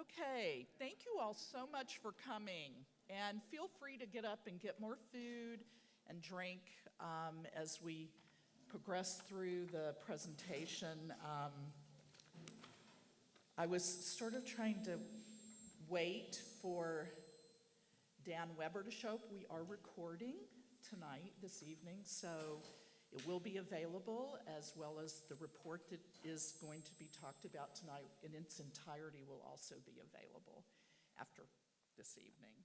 Okay, thank you all so much for coming. And feel free to get up and get more food and drink as we progress through the presentation. I was sort of trying to wait for Dan Weber to show up. We are recording tonight, this evening, so it will be available, as well as the report that is going to be talked about tonight in its entirety will also be available after this evening.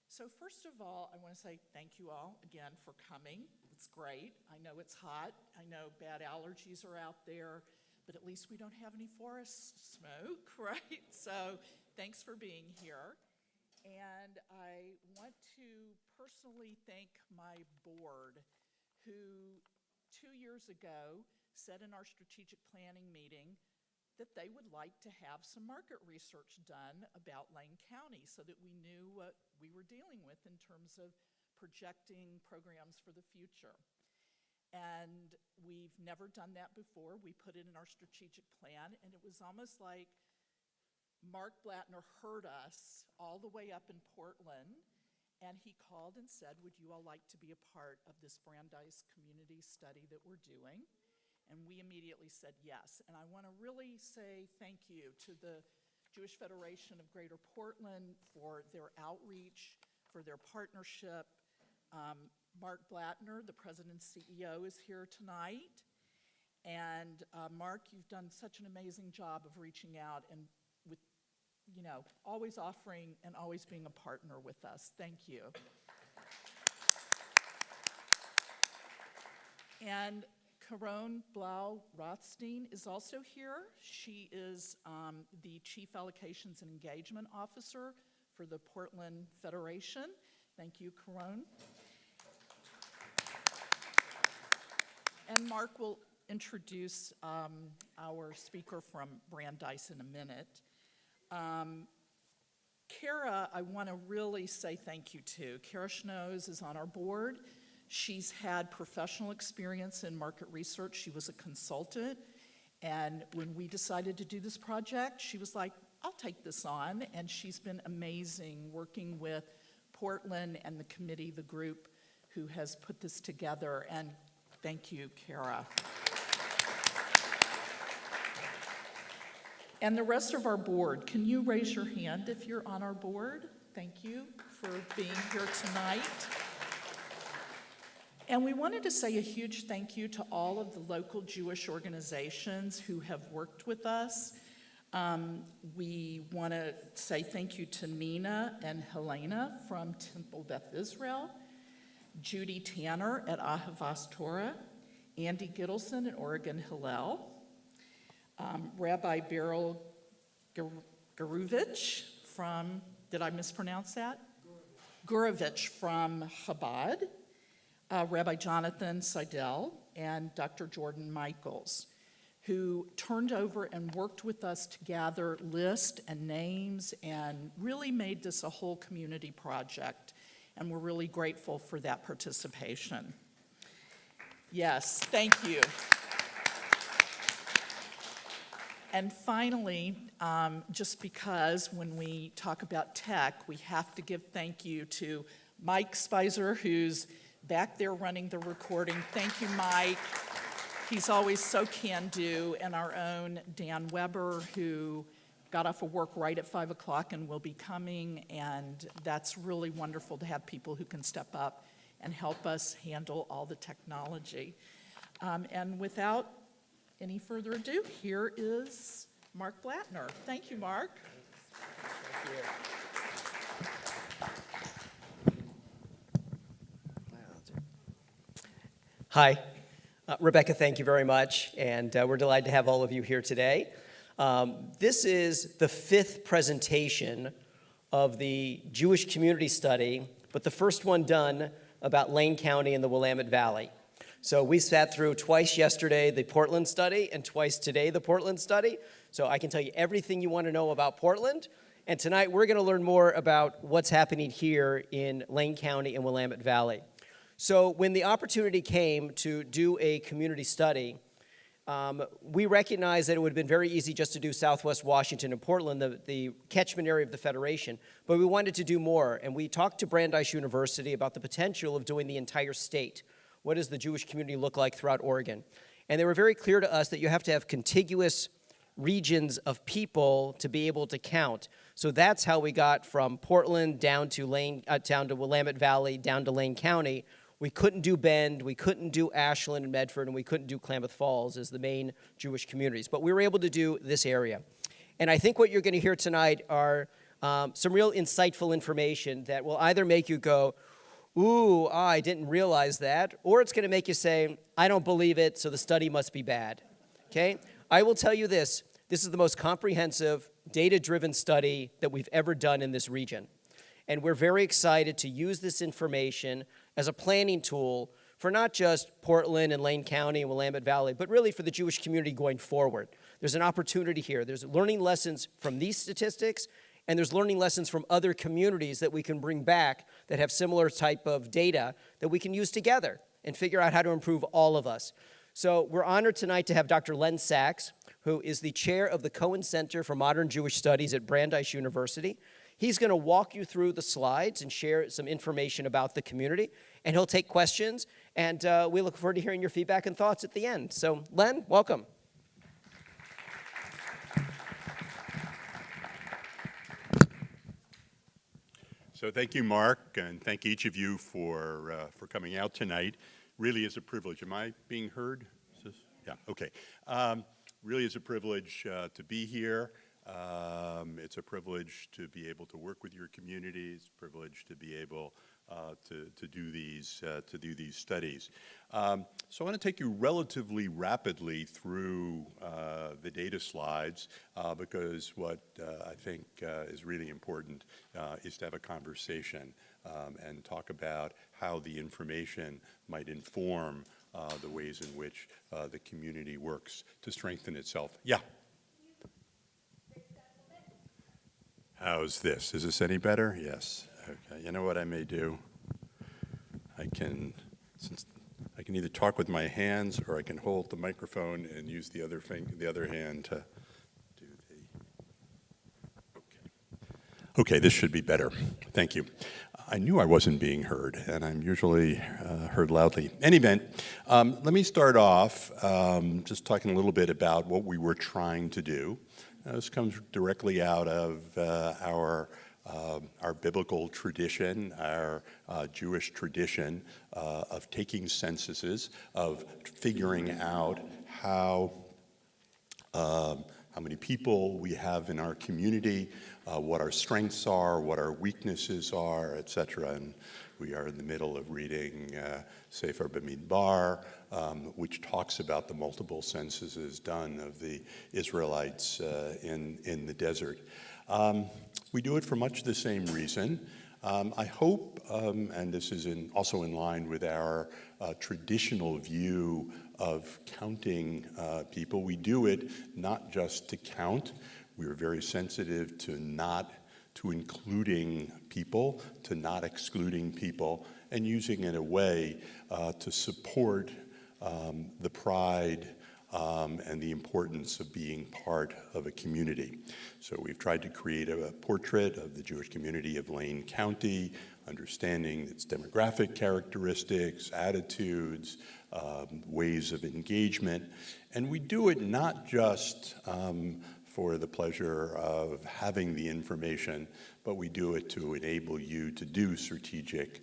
So first of all, I want to say thank you all again for coming. It's great. I know it's hot. I know bad allergies are out there, but at least we don't have any forest smoke, right? So thanks for being here. And I want to personally thank my board, who 2 years ago said in our strategic planning meeting that they would like to have some market research done about Lane County so that we knew what we were dealing with in terms of projecting programs for the future. And we've never done that before. We put it in our strategic plan, and it was almost like Mark Blattner heard us all the way up in Portland, and he called and said, would you all like to be a part of this Brandeis community study that we're doing? And we immediately said yes. And I want to really say thank you to the Jewish Federation of Greater Portland for their outreach, for their partnership. Mark Blattner, the president and CEO, is here tonight. And Mark, you've done such an amazing job of reaching out and with, you know, always offering and always being a partner with us. Thank you. And Caron Blau-Rothstein is also here. She is the Chief Allocations and Engagement Officer for the Portland Federation. Thank you, Caron. And Mark will introduce our speaker from Brandeis in a minute. Kara, I want to really say thank you to. Kara Schnoes is on our board. She's had professional experience in market research. She was a consultant, and when we decided to do this project, she was like, I'll take this on, and she's been amazing working with Portland and the committee, the group who has put this together, and thank you, Kara. And the rest of our board, can you raise your hand if you're on our board? Thank you for being here tonight. And we wanted to say a huge thank you to all of the local Jewish organizations who have worked with us. We want to say thank you to Nina and Helena from Temple Beth Israel, Judy Tanner at Ahavas Torah, Andy Gittleson at Oregon Hillel, Rabbi Beryl Gurevich from, did I mispronounce that? Gurevich from Chabad, Rabbi Jonathan Seidel, and Dr. Jordan Michaels, who turned over and worked with us to gather lists and names and really made this a whole community project. And we're really grateful for that participation. Yes, thank you. And finally, just because when we talk about tech, we have to give thank you to Mike Spicer, who's back there running the recording. Thank you, Mike. He's always so can-do. And our own Dan Weber, who got off of work right at 5 o'clock and will be coming. And that's really wonderful to have people who can step up and help us handle all the technology. And without any further ado, here is Mark Blattner. Thank you, Mark. Thank you. Hi, Rebecca, thank you very much, and we're delighted to have all of you here today. This is the 5th presentation of the Jewish community study, but the first one done about Lane County and the Willamette Valley. So we sat through twice yesterday the Portland study and twice today the Portland study, so I can tell you everything you want to know about Portland, and tonight we're going to learn more about what's happening here in Lane County and Willamette Valley. So when the opportunity came to do a community study, we recognize that it would have been very easy just to do Southwest Washington and Portland, the catchment area of the Federation, but we wanted to do more. And we talked to Brandeis University about the potential of doing the entire state. What does the Jewish community look like throughout Oregon? And they were very clear to us that you have to have contiguous regions of people to be able to count. So that's how we got from Portland down to Willamette Valley, down to Lane County. We couldn't do Bend, we couldn't do Ashland and Medford, and we couldn't do Klamath Falls as the main Jewish communities. But we were able to do this area. And I think what you're going to hear tonight are some real insightful information that will either make you go, ooh, I didn't realize that, or it's going to make you say, I don't believe it, so the study must be bad. Okay? I will tell you this. This is the most comprehensive, data-driven study that we've ever done in this region. And we're very excited to use this information as a planning tool for not just Portland and Lane County and Willamette Valley, but really for the Jewish community going forward. There's an opportunity here. There's learning lessons from these statistics, and there's learning lessons from other communities that we can bring back that have similar type of data that we can use together and figure out how to improve all of us. So we're honored tonight to have Dr. Len Sachs, who is the chair of the Cohen Center for Modern Jewish Studies at Brandeis University. He's going to walk you through the slides and share some information about the community, and he'll take questions, and we look forward to hearing your feedback and thoughts at the end. So, Len, welcome. So thank you, Mark, and thank each of you for coming out tonight. Really is a privilege. Am I being heard? Yeah, okay. Really is a privilege to be here. It's a privilege to be able to work with your community. It's a privilege to be able to do these studies. So I want to take you relatively rapidly through the data slides because what I think is really important is to have a conversation and talk about how the information might inform the ways in which the community works to strengthen itself. Yeah. How's this? Is this any better? Yes. Okay. You know what I may do? I can either talk with my hands or I can hold the microphone and use the other hand to do the. Okay. Okay. This should be better. Thank you. I knew I wasn't being heard, and I'm usually heard loudly. In any event, let me start off just talking a little bit about what we were trying to do. This comes directly out of our biblical tradition, our Jewish tradition of taking censuses, of figuring out how many people we have in our community, what our strengths are, what our weaknesses are, etc. And we are in the middle of reading Sefer Bamidbar, which talks about the multiple censuses done of the Israelites in the desert. We do it for much the same reason. I hope, and this is also in line with our traditional view of counting people, we do it not just to count. We are very sensitive to including people, to not excluding people, and using it in a way to support the pride and the importance of being part of a community. So we've tried to create a portrait of the Jewish community of Lane County, understanding its demographic characteristics, attitudes, ways of engagement. And we do it not just for the pleasure of having the information, but we do it to enable you to do strategic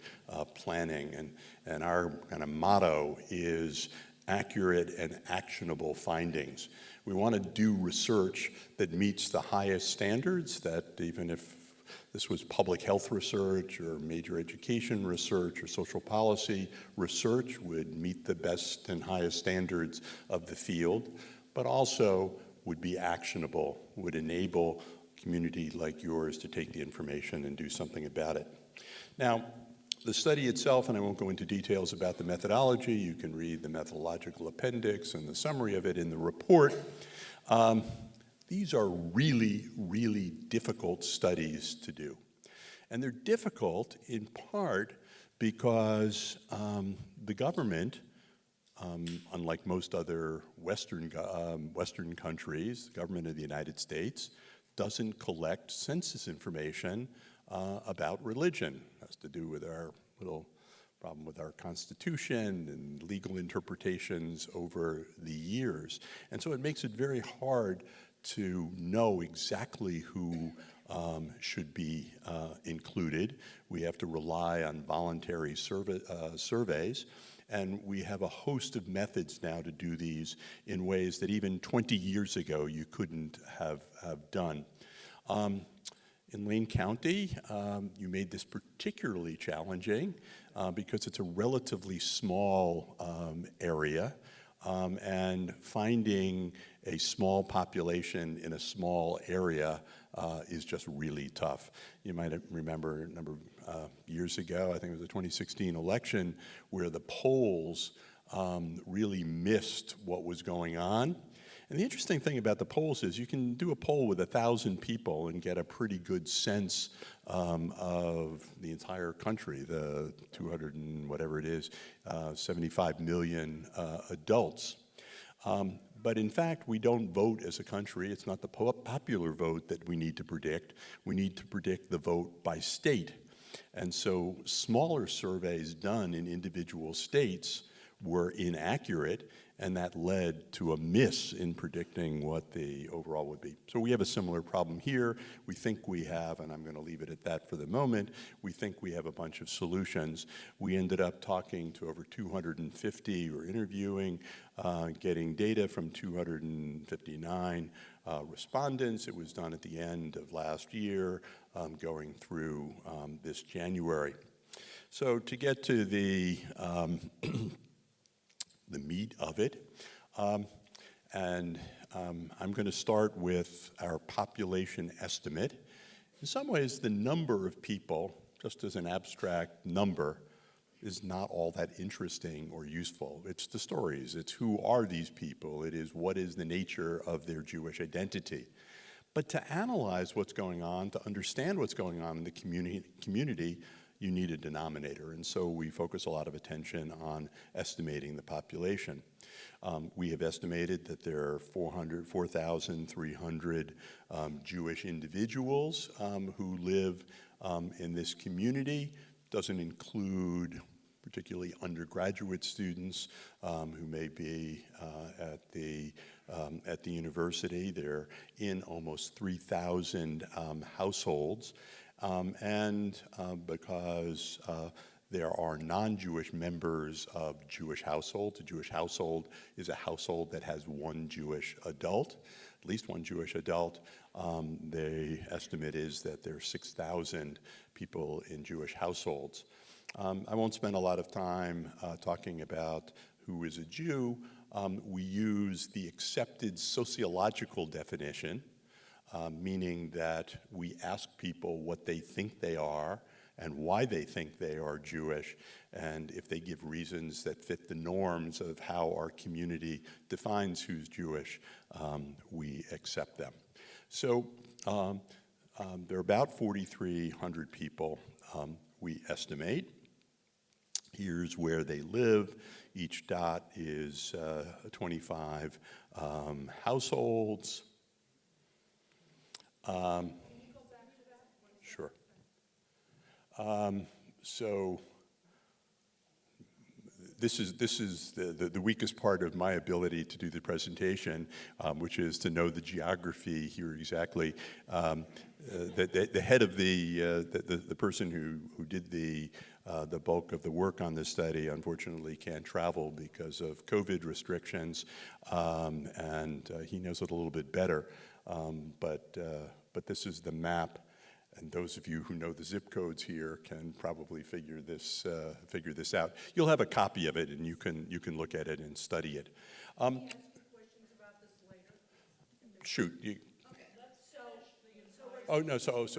planning. And our kind of motto is accurate and actionable findings. We want to do research that meets the highest standards, that even if this was public health research or major education research or social policy research, would meet the best and highest standards of the field, but also would be actionable, would enable a community like yours to take the information and do something about it. Now, the study itself, and I won't go into details about the methodology, you can read the methodological appendix and the summary of it in the report. These are really, really difficult studies to do. And they're difficult in part because the government unlike most other Western countries, the government of the United States doesn't collect census information about religion. It has to do with our little problem with our Constitution and legal interpretations over the years. And so it makes it very hard to know exactly who should be included. We have to rely on voluntary surveys, and we have a host of methods now to do these in ways that even 20 years ago you couldn't have done. In Lane County, you made this particularly challenging because it's a relatively small area, and finding a small population in a small area is just really tough. You might remember a number of years ago, I think it was the 2016 election, where the polls really missed what was going on. And the interesting thing about the polls is you can do a poll with 1,000 people and get a pretty good sense of the entire country, the 200 and whatever it is, 75 million adults. But in fact, we don't vote as a country. It's not the popular vote that we need to predict. We need to predict the vote by state. And so smaller surveys done in individual states were inaccurate, and that led to a miss in predicting what the overall would be. So we have a similar problem here. We think we have, and I'm going to leave it at that for the moment, we think we have a bunch of solutions. We ended up talking to over 250, or interviewing, getting data from 259 respondents. It was done at the end of last year, going through this January. So to get to the meat of it. I'm going to start with our population estimate. In some ways, the number of people, just as an abstract number, is not all that interesting or useful. It's the stories. It's who are these people. It is what is the nature of their Jewish identity. But to analyze what's going on, to understand what's going on in the community, you need a denominator, and so we focus a lot of attention on estimating the population. We have estimated that there are 4,300 Jewish individuals who live in this community. Doesn't include particularly undergraduate students who may be at the university. They're in almost 3,000 households. Because there are non-Jewish members of Jewish households. A Jewish household is a household that has one Jewish adult, at least one Jewish adult. The estimate is that there are 6,000 people in Jewish households. I won't spend a lot of time talking about who is a Jew. We use the accepted sociological definition, meaning that we ask people what they think they are and why they think they are Jewish, and if they give reasons that fit the norms of how our community defines who's Jewish, we accept them. So there are about 4,300 people we estimate. Here's where they live. Each dot is 25 households. Sure. So this is the weakest part of my ability to do the presentation, which is to know the geography here exactly. The head of the person who did the bulk of the work on this study unfortunately can't travel because of COVID restrictions, and he knows it a little bit better. But this is the map, and those of you who know the zip codes here can probably figure this out. You'll have a copy of it, and you can look at it and study it. Can I ask you questions about this later? Shoot. Okay, so No. So. about 80% of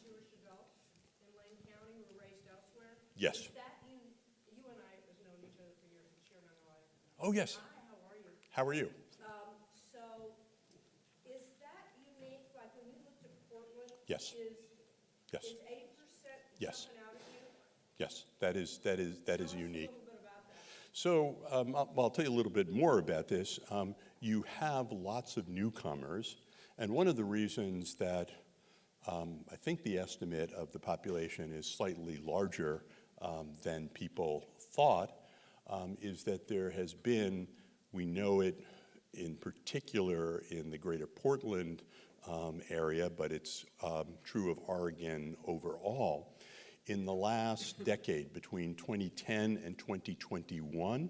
Jewish adults in Lane County were raised elsewhere. Yes. Is that you and I have known each other for years, and Sharon and I. Oh yes. Hi, how are you? How are you? So is that unique? Like when you looked at Portland, Yes. Yes. Is 80% Yes. jumping out at you? Yes. That is Tell us unique. a little bit about that. So I'll tell you a little bit more about this. You have lots of newcomers, and one of the reasons that I think the estimate of the population is slightly larger than people thought is that there has been, we know it in particular in the greater Portland area, but it's true of Oregon overall. In the last decade, between 2010 and 2021,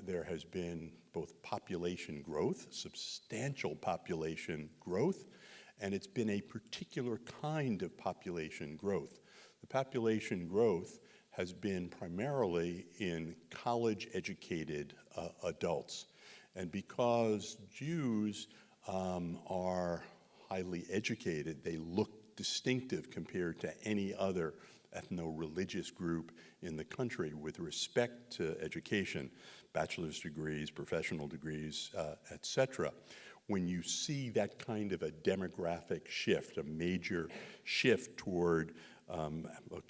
there has been both population growth, substantial population growth, and it's been a particular kind of population growth. The population growth has been primarily in college-educated adults. And because Jews are highly educated, they look distinctive compared to any other ethno-religious group in the country with respect to education, bachelor's degrees, professional degrees, et cetera. When you see that kind of a demographic shift, a major shift toward a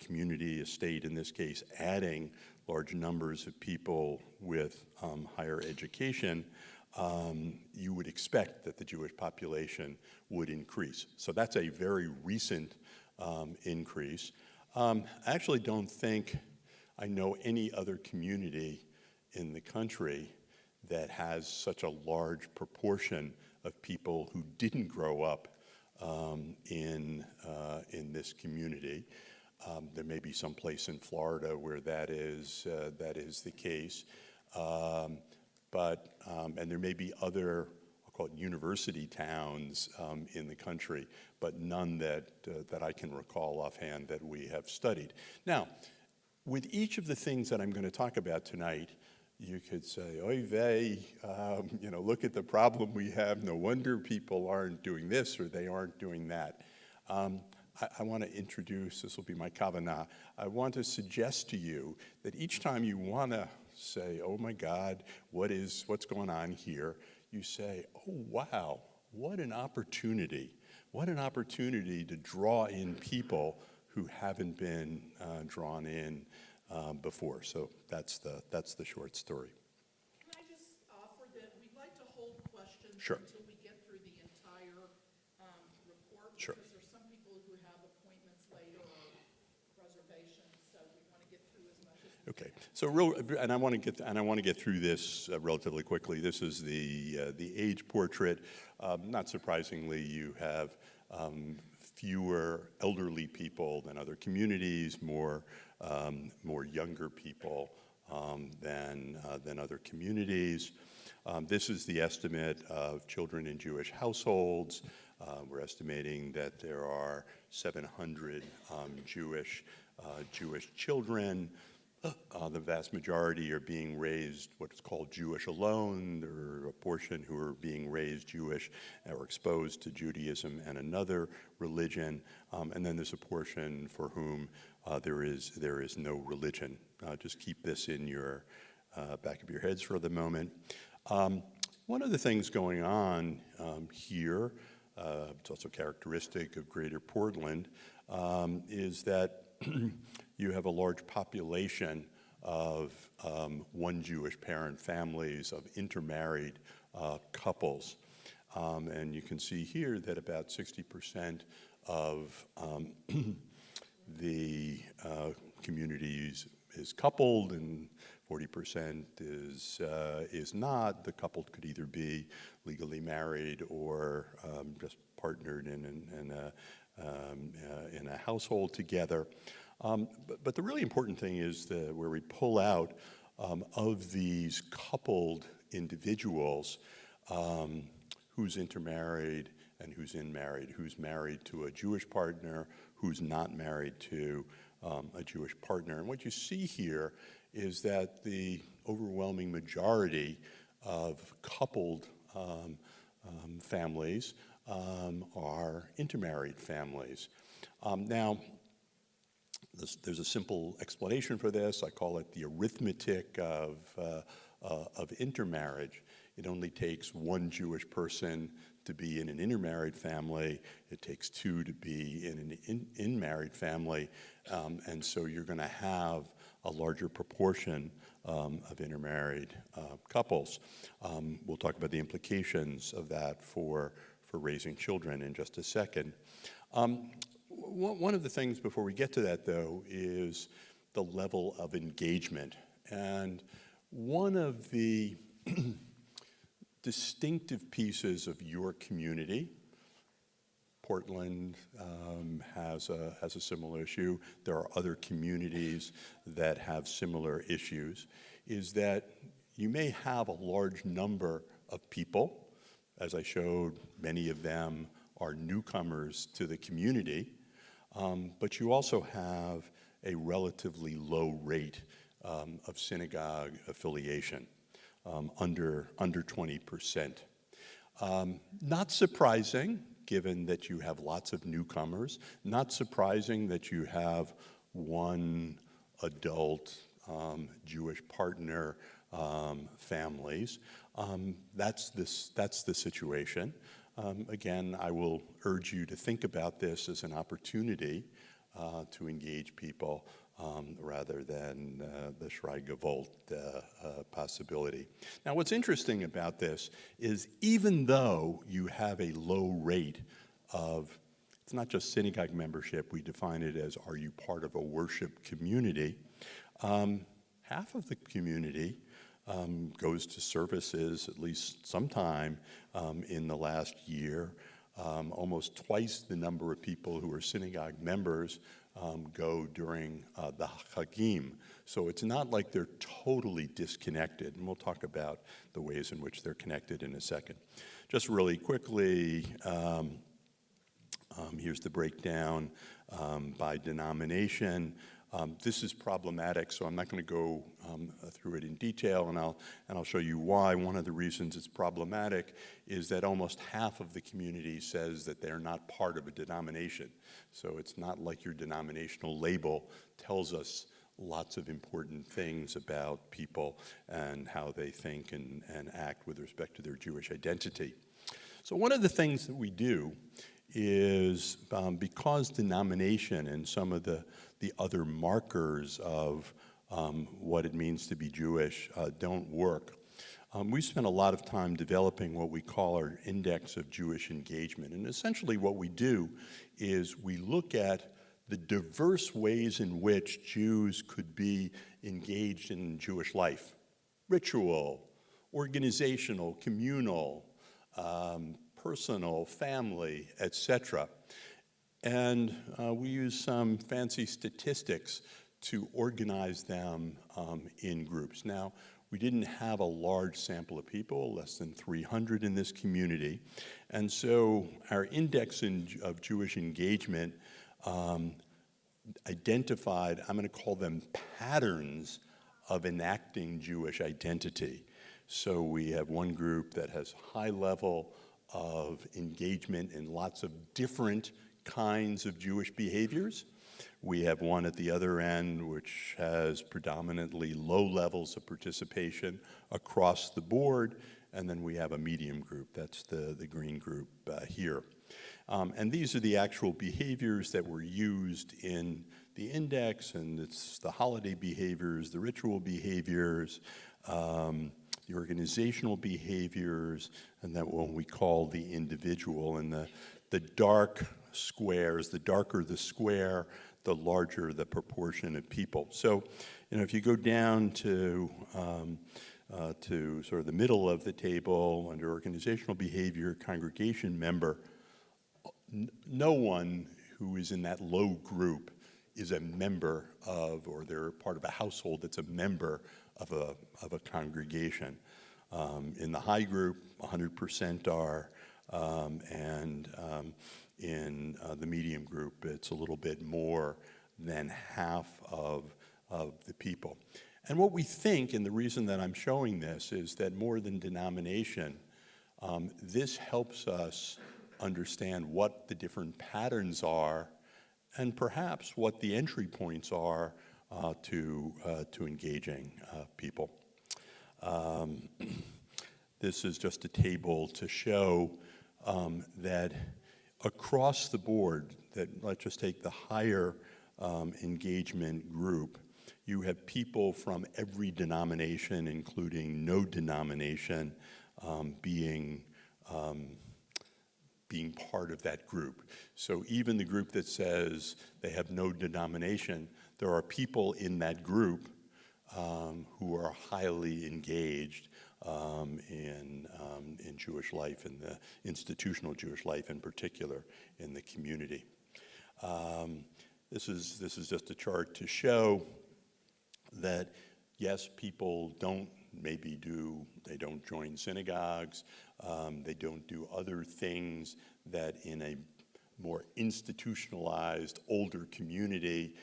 community, a state in this case, adding large numbers of people with higher education, you would expect that the Jewish population would increase. So that's a very recent increase. I actually don't think I know any other community in the country that has such a large proportion of people who didn't grow up in this community. There may be some place in Florida where that is the case. And there may be other, I'll call it university towns in the country, but none that I can recall offhand that we have studied. Now, with each of the things that I'm going to talk about tonight, you could say, oy vey, look at the problem we have. No wonder people aren't doing this or they aren't doing that. I want to introduce, this will be my kavanah, I want to suggest to you that each time you want to say, oh my God, what's going on here, you say, oh wow, what an opportunity to draw in people who haven't been drawn in before. So that's the short story. Can I just offer that we'd like to hold questions Sure. until we get through the entire report? Sure. Because there's some people who have appointments later or reservations, so we want to get through as much as we Okay, can. so I want to get through this relatively quickly. This is the age portrait. Not surprisingly, you have fewer elderly people than other communities, more younger people than other communities. This is the estimate of children in Jewish households. We're estimating that there are 700 Jewish children. The vast majority are being raised what's called Jewish alone. There are a portion who are being raised Jewish or exposed to Judaism and another religion, and then there's a portion for whom there is no religion. Just keep this in your back of your heads for the moment. One of the things going on here, it's also characteristic of Greater Portland, is that you have a large population of one Jewish parent families, of intermarried couples. And you can see here that about 60% of the communities is coupled and 40% is not. The couple could either be legally married or just partnered in a household together. But the really important thing is where we pull out of these coupled individuals, who's intermarried and who's unmarried, who's married to a Jewish partner, who's not married to a Jewish partner. And what you see here is that the overwhelming majority of coupled families are intermarried families. Now, there's a simple explanation for this. I call it the arithmetic of intermarriage. It only takes one Jewish person to be in an intermarried family. It takes two to be in an unmarried family. And so you're going to have a larger proportion of intermarried couples. We'll talk about the implications of that for raising children in just a second. One of the things before we get to that, though, is the level of engagement. And one of the distinctive pieces of your community, Portland has a similar issue, there are other communities that have similar issues, is that you may have a large number of people. As I showed, many of them are newcomers to the community, but you also have a relatively low rate of synagogue affiliation, under 20%. Not surprising, given that you have lots of newcomers, not surprising that you have one adult Jewish partner families. That's the situation. Again, I will urge you to think about this as an opportunity to engage people rather than the Schreigewalt possibility. Now, what's interesting about this is even though you have a low rate of, it's not just synagogue membership, we define it as, are you part of a worship community? Half of the community goes to services at least sometime in the last year. Almost twice the number of people who are synagogue members go during the Chagim. So it's not like they're totally disconnected, and we'll talk about the ways in which they're connected in a second. Just really quickly, here's the breakdown by denomination. This is problematic, so I'm not going to go through it in detail, and I'll show you why. One of the reasons it's problematic is that almost half of the community says that they're not part of a denomination. So it's not like your denominational label tells us lots of important things about people and how they think and act with respect to their Jewish identity. So one of the things that we do is because denomination and some of the other markers of what it means to be Jewish don't work, we spent a lot of time developing what we call our index of Jewish engagement. And essentially what we do is we look at the diverse ways in which Jews could be engaged in Jewish life: ritual, organizational, communal, personal, family, etc. And we use some fancy statistics to organize them in groups. Now, we didn't have a large sample of people, less than 300 in this community. And so our index of Jewish engagement identified, I'm going to call them patterns of enacting Jewish identity. So we have one group that has high level of engagement in lots of different kinds of Jewish behaviors. We have one at the other end which has predominantly low levels of participation across the board, and then we have a medium group, that's the green group here. And these are the actual behaviors that were used in the index, and it's the holiday behaviors, the ritual behaviors, the organizational behaviors, and that what we call the individual. And the dark squares, the darker the square, the larger the proportion of people. So, if you go down to sort of the middle of the table under organizational behavior, congregation member, no one who is in that low group is a member of, or they're part of a household that's a member of a congregation. In the high group, 100% are, and in the medium group, it's a little bit more than half of the people. And what we think, and the reason that I'm showing this, is that more than denomination, this helps us understand what the different patterns are and perhaps what the entry points are to engaging people. This is just a table to show that across the board, that let's just take the higher engagement group, You have people from every denomination, including no denomination, being part of that group. So even the group that says they have no denomination, there are people in that group who are highly engaged in Jewish life, in the institutional Jewish life in particular, in the community. This is just a chart to show that, yes, people they don't join synagogues, they don't do other things that in a more institutionalized, older community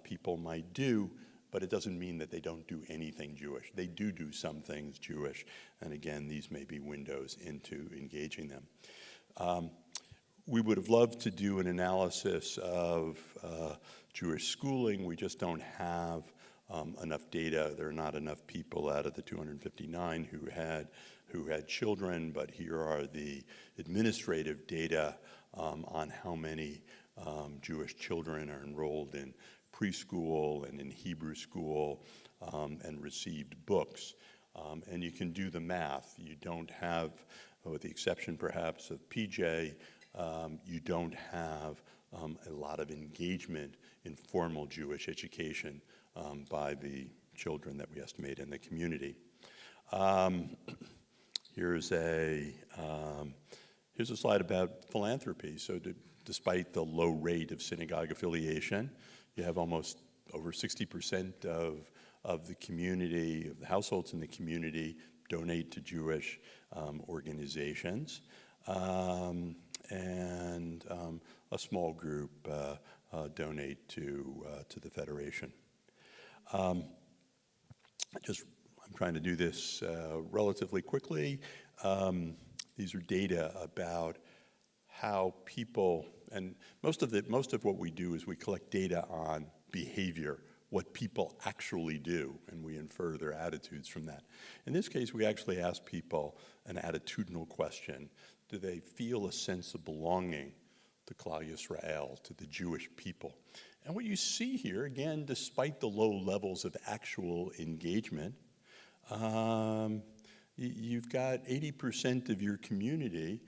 people might do, but it doesn't mean that they don't do anything Jewish. They do some things Jewish, and again, these may be windows into engaging them. We would have loved to do an analysis of Jewish schooling. We just don't have enough data. There are not enough people out of the 259 who had children, but here are the administrative data on how many Jewish children are enrolled in preschool and in Hebrew school and received books. And you can do the math. You don't have, with the exception perhaps of PJ, you don't have a lot of engagement in formal Jewish education by the children that we estimate in the community. Here's a slide about philanthropy. So despite the low rate of synagogue affiliation, you have almost over 60% of the community, of the households in the community, donate to Jewish organizations. And a small group donate to the Federation. I'm trying to do this relatively quickly. These are data about how people, and most of what we do is we collect data on behavior, what people actually do, and we infer their attitudes from that. In this case, we actually ask people an attitudinal question. Do they feel a sense of belonging to Klal Yisrael, to the Jewish people? And what you see here, again, despite the low levels of actual engagement, you've got 80% of your community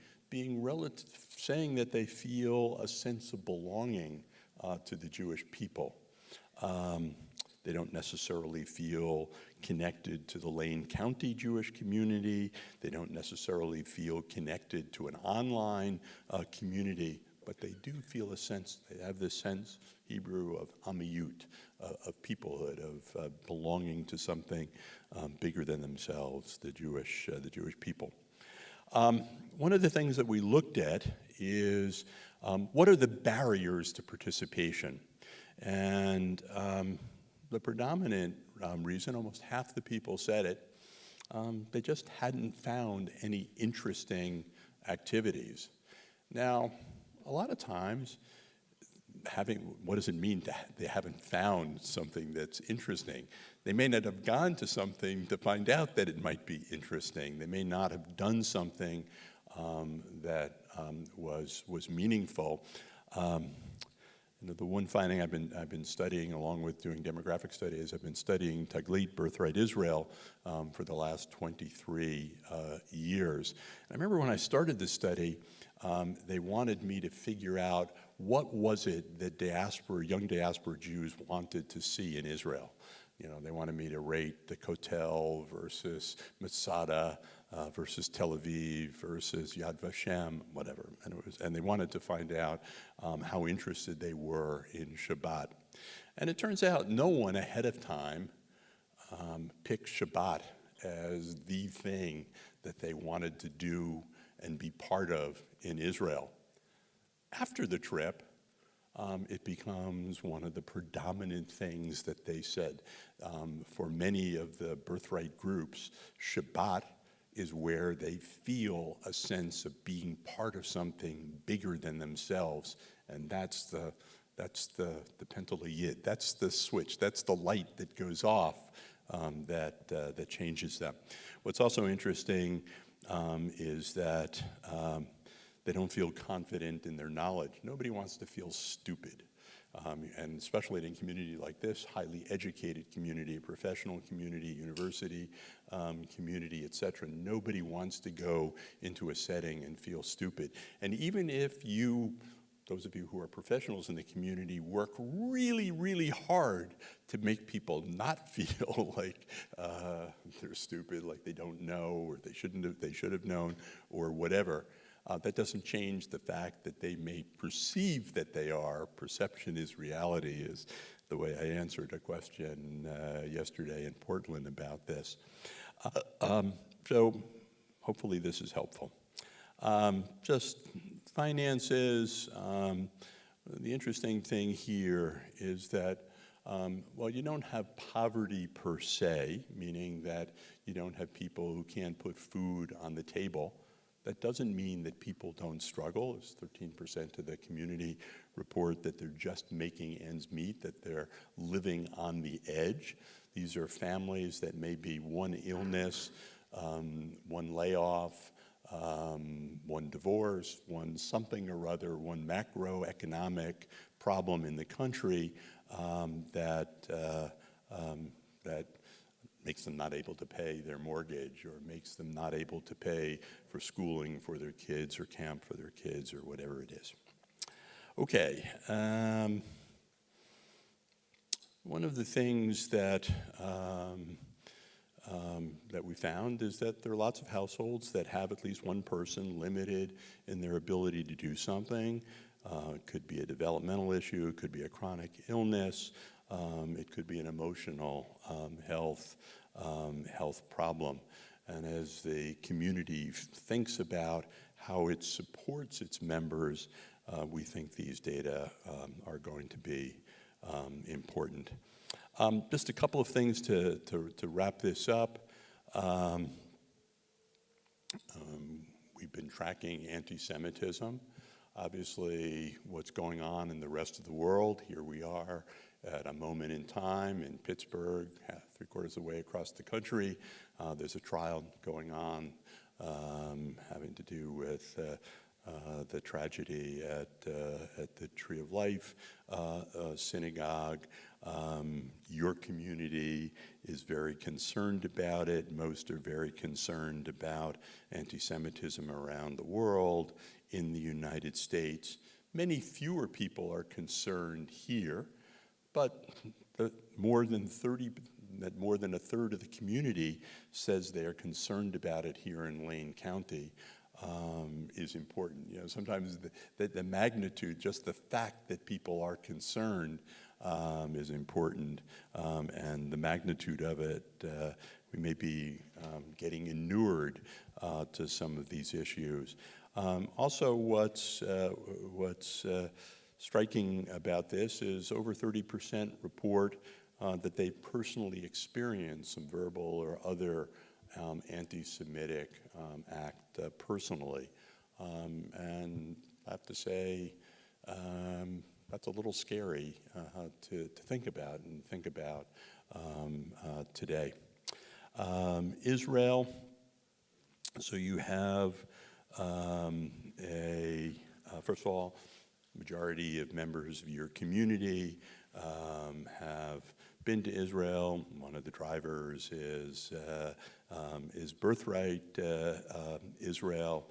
saying that they feel a sense of belonging to the Jewish people. They don't necessarily feel connected to the Lane County Jewish community. They don't necessarily feel connected to an online community, but they do feel they have this sense, Hebrew, of amiyut, of peoplehood, of belonging to something bigger than themselves, the Jewish people. One of the things that we looked at is what are the barriers to participation? And the predominant reason, almost half the people said it, they just hadn't found any interesting activities. Now, a lot of times, what does it mean they haven't found something that's interesting? They may not have gone to something to find out that it might be interesting. They may not have done something that was meaningful. The one finding I've been studying, along with doing demographic studies, I've been studying Taglit, Birthright Israel, for the last 23 years. And I remember when I started this study, they wanted me to figure out what was it that young diaspora Jews wanted to see in Israel. They wanted me to rate the Kotel versus Masada versus Tel Aviv versus Yad Vashem, whatever. And they wanted to find out how interested they were in Shabbat. And it turns out no one ahead of time picked Shabbat as the thing that they wanted to do and be part of in Israel. After the trip, it becomes one of the predominant things that they said. For many of the birthright groups, Shabbat is where they feel a sense of being part of something bigger than themselves, and that's the Pentelayid. That's the switch. That's the light that goes off that changes them. What's also interesting is that they don't feel confident in their knowledge. Nobody wants to feel stupid. And especially in a community like this, highly educated community, professional community, university community, et cetera. Nobody wants to go into a setting and feel stupid. And even if you, those of you who are professionals in the community, work really, really hard to make people not feel like they're stupid, like they don't know, or they should have known, or whatever. That doesn't change the fact that they may perceive that they are. Perception is reality, is the way I answered a question yesterday in Portland about this. So hopefully this is helpful. Just finances. The interesting thing here is that well, you don't have poverty per se, meaning that you don't have people who can't put food on the table. That doesn't mean that people don't struggle. It's 13% of the community report that they're just making ends meet, that they're living on the edge. These are families that may be one illness, one layoff, one divorce, one something or other, one macroeconomic problem in the country that makes them not able to pay their mortgage, or makes them not able to pay for schooling for their kids, or camp for their kids, or whatever it is. Okay. One of the things that that we found is that there are lots of households that have at least one person limited in their ability to do something. It could be a developmental issue, it could be a chronic illness, it could be an emotional health problem. And as the community thinks about how it supports its members, we think these data are going to be important. Just a couple of things to wrap this up. We've been tracking anti-Semitism. Obviously, what's going on in the rest of the world, here we are at a moment in time in Pittsburgh, 3/4 of the way across the country. There's a trial going on having to do with the tragedy at the Tree of Life synagogue. Your community is very concerned about it. Most are very concerned about anti-Semitism around the world. In the United States, many fewer people are concerned here, but more than a third of the community says they are concerned about it here in Lane County. Is important. You know, sometimes the magnitude, just the fact that people are concerned, is important, and the magnitude of it, we may be getting inured to some of these issues. Also, what's striking about this is over 30% report that they personally experienced some verbal or other anti-Semitic act personally. And I have to say, that's a little scary to think about today. Israel, so you have first of all, majority of members of your community have been to Israel. One of the drivers is Birthright Israel.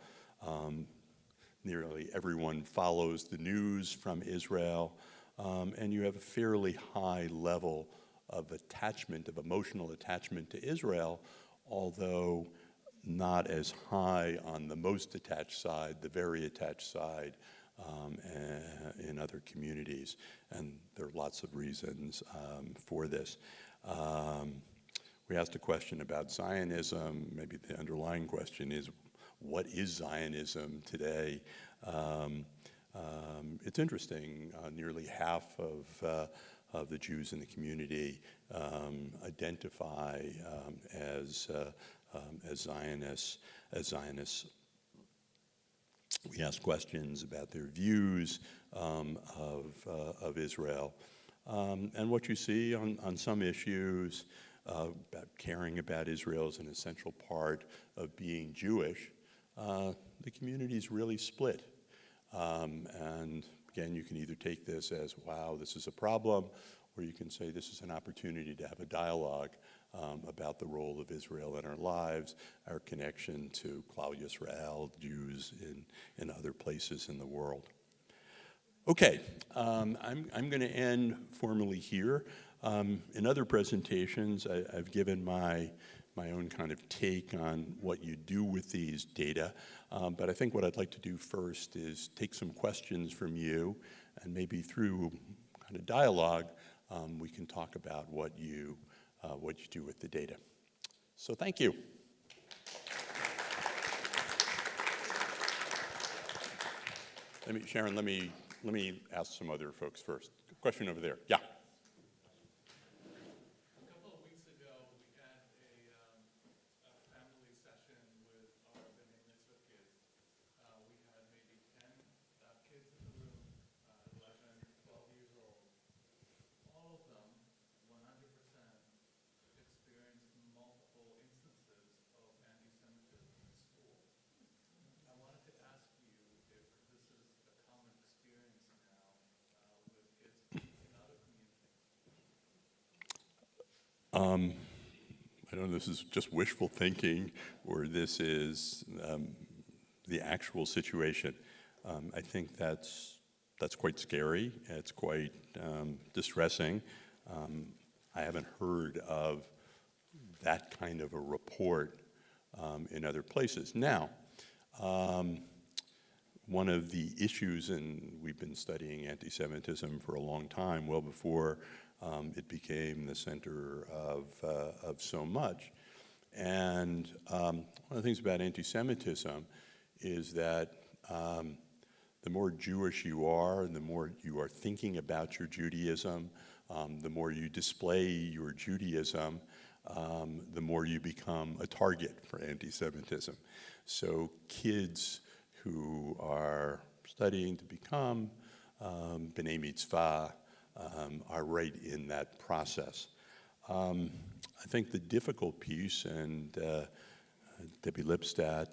Nearly everyone follows the news from Israel, and you have a fairly high level of attachment, of emotional attachment to Israel, although not as high on the most attached side, the very attached side, in other communities. And there are lots of reasons for this. We asked a question about Zionism. Maybe the underlying question is, what is Zionism today? It's interesting. Nearly half of the Jews in the community identify as Zionists. We asked questions about their views of Israel. And what you see on some issues about caring about Israel as an essential part of being Jewish, the community is really split. And again, you can either take this as, wow, this is a problem, or you can say this is an opportunity to have a dialogue about the role of Israel in our lives, our connection to Klal Yisrael, Jews in other places in the world. Okay, I'm going to end formally here. In other presentations, I've given my own kind of take on what you do with these data, but I think what I'd like to do first is take some questions from you, and maybe through kind of dialogue, we can talk about what you do with the data. So thank you. Sharon, let me ask some other folks first. Question over there. Yeah. A couple of weeks ago, we had a family session with our B'nai Mitzvah kids. We had maybe 10 kids in the room, 11, 12 years old. All of them, 100%, experienced multiple instances of anti-Semitism in school. I wanted to ask you if this is a common experience now with kids in other communities. I don't know if this is just wishful thinking or this is the actual situation. I think that's quite scary. It's quite distressing. I haven't heard of that kind of a report in other places. Now, one of the issues, and we've been studying anti-Semitism for a long time, well before it became the center of so much. And one of the things about anti-Semitism is that the more Jewish you are, and the more you are thinking about your Judaism, the more you display your Judaism, the more you become a target for anti-Semitism. So kids who are studying to become B'nai Mitzvah are right in that process. I think the difficult piece, and Debbie Lipstadt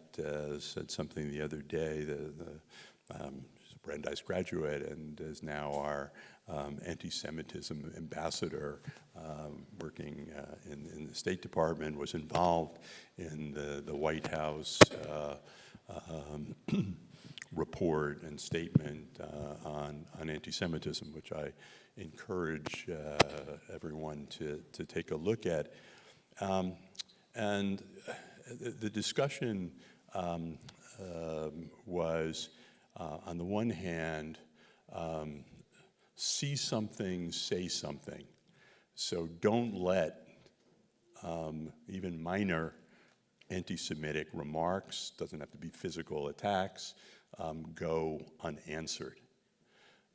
said something the other day, she's a Brandeis graduate and is now our anti-Semitism ambassador, working in the State Department, was involved in the White House report and statement on anti-Semitism, which I encourage everyone to take a look at. And the discussion was, on the one hand, see something, say something. So don't let even minor anti-Semitic remarks, doesn't have to be physical attacks, go unanswered.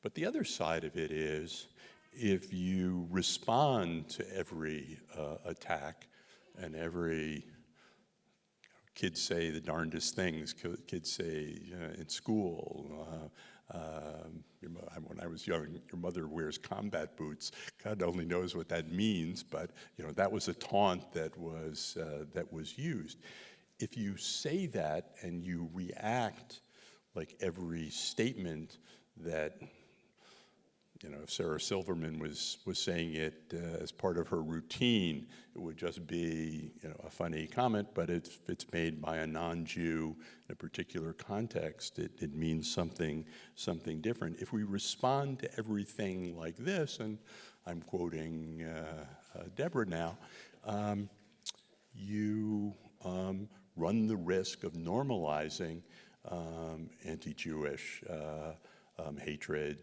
But the other side of it is, if you respond to every attack and every kids say the darndest things, kids say in school, when I was young, your mother wears combat boots. God only knows what that means, but that was a taunt that was used. If you say that and you react like every statement that, if Sarah Silverman was saying it as part of her routine, it would just be a funny comment, but it's made by a non-Jew in a particular context, it means something different. If we respond to everything like this, and I'm quoting Deborah now, you run the risk of normalizing anti-Jewish hatred,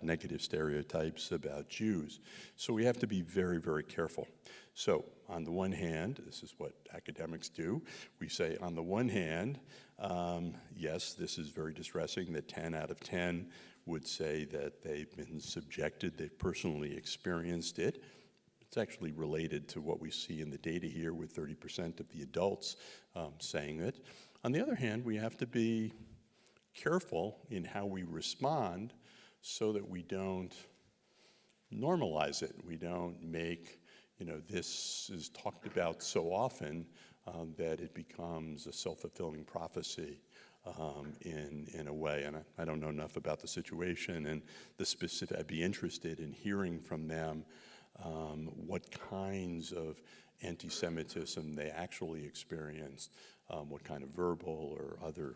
negative stereotypes about Jews. So we have to be very, very careful. So on the one hand, this is what academics do. We say, on the one hand, yes, this is very distressing, that 10 out of 10 would say that they've been subjected, they've personally experienced it. It's actually related to what we see in the data here, with 30% of the adults saying it. On the other hand, we have to be careful in how we respond so that we don't normalize it. We don't make, this is talked about so often that it becomes a self-fulfilling prophecy in a way. And I don't know enough about the situation and the specific. I'd be interested in hearing from them what kinds of anti-Semitism they actually experienced, what kind of verbal or other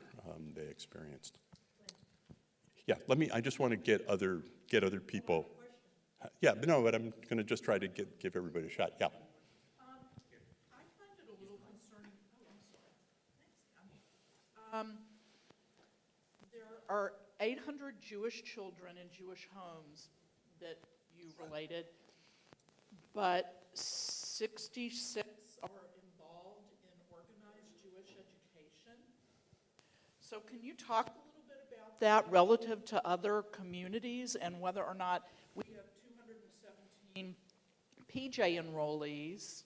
they experienced. Yeah, I just want to get other people. Yeah, but I'm going to just try to give everybody a shot. Yeah. I find it a little concerning. Oh, I'm sorry. Thanks, Tammy. There are 800 Jewish children in Jewish homes that you related, but 66 are involved in organized Jewish education. So can you talk a little bit about that relative to other communities and whether or not we have 217 PJ enrollees,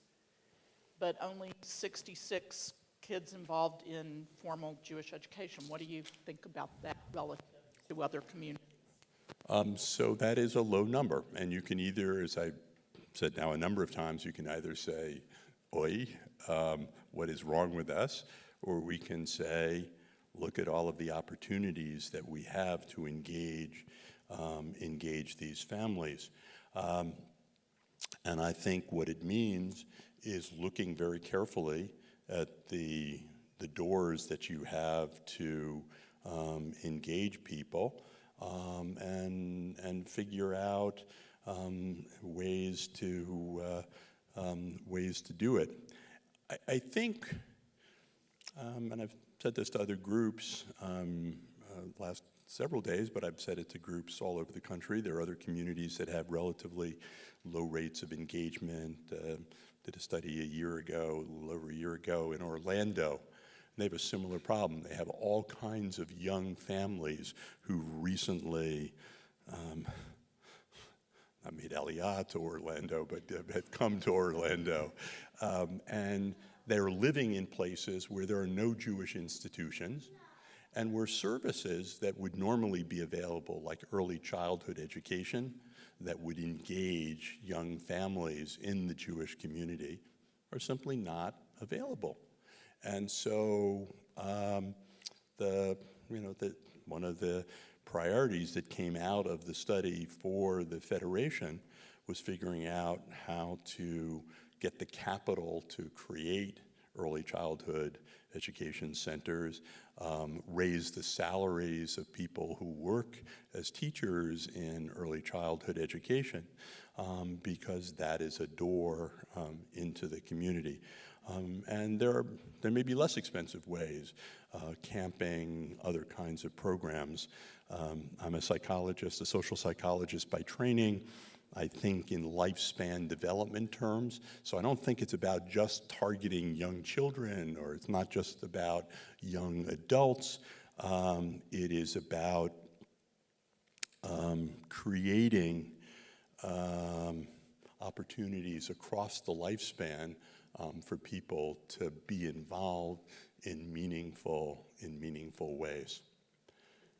but only 66 kids involved in formal Jewish education? What do you think about that relative to other communities? So that is a low number, and you can either, as I said now a number of times, you can either say, "Oi, what is wrong with us?" or we can say, "Look at all of the opportunities that we have to engage these families." And I think what it means is looking very carefully at the doors that you have to engage people and figure out ways to do it. I think, and I've said this to other groups last several days, but I've said it to groups all over the country. There are other communities that have relatively low rates of engagement. Did a study a little over a year ago in Orlando. And they have a similar problem. They have all kinds of young families who recently, not made Aliyah to Orlando, but have come to Orlando. And they're living in places where there are no Jewish institutions and where services that would normally be available, like early childhood education, that would engage young families in the Jewish community, are simply not available. And so one of the priorities that came out of the study for the Federation was figuring out how to get the capital to create early childhood education centers, raise the salaries of people who work as teachers in early childhood education, because that is a door into the community. And there may be less expensive ways, camping, other kinds of programs. I'm a psychologist, a social psychologist by training. I think in lifespan development terms. So I don't think it's about just targeting young children, or it's not just about young adults. It is about creating opportunities across the lifespan for people to be involved in meaningful ways.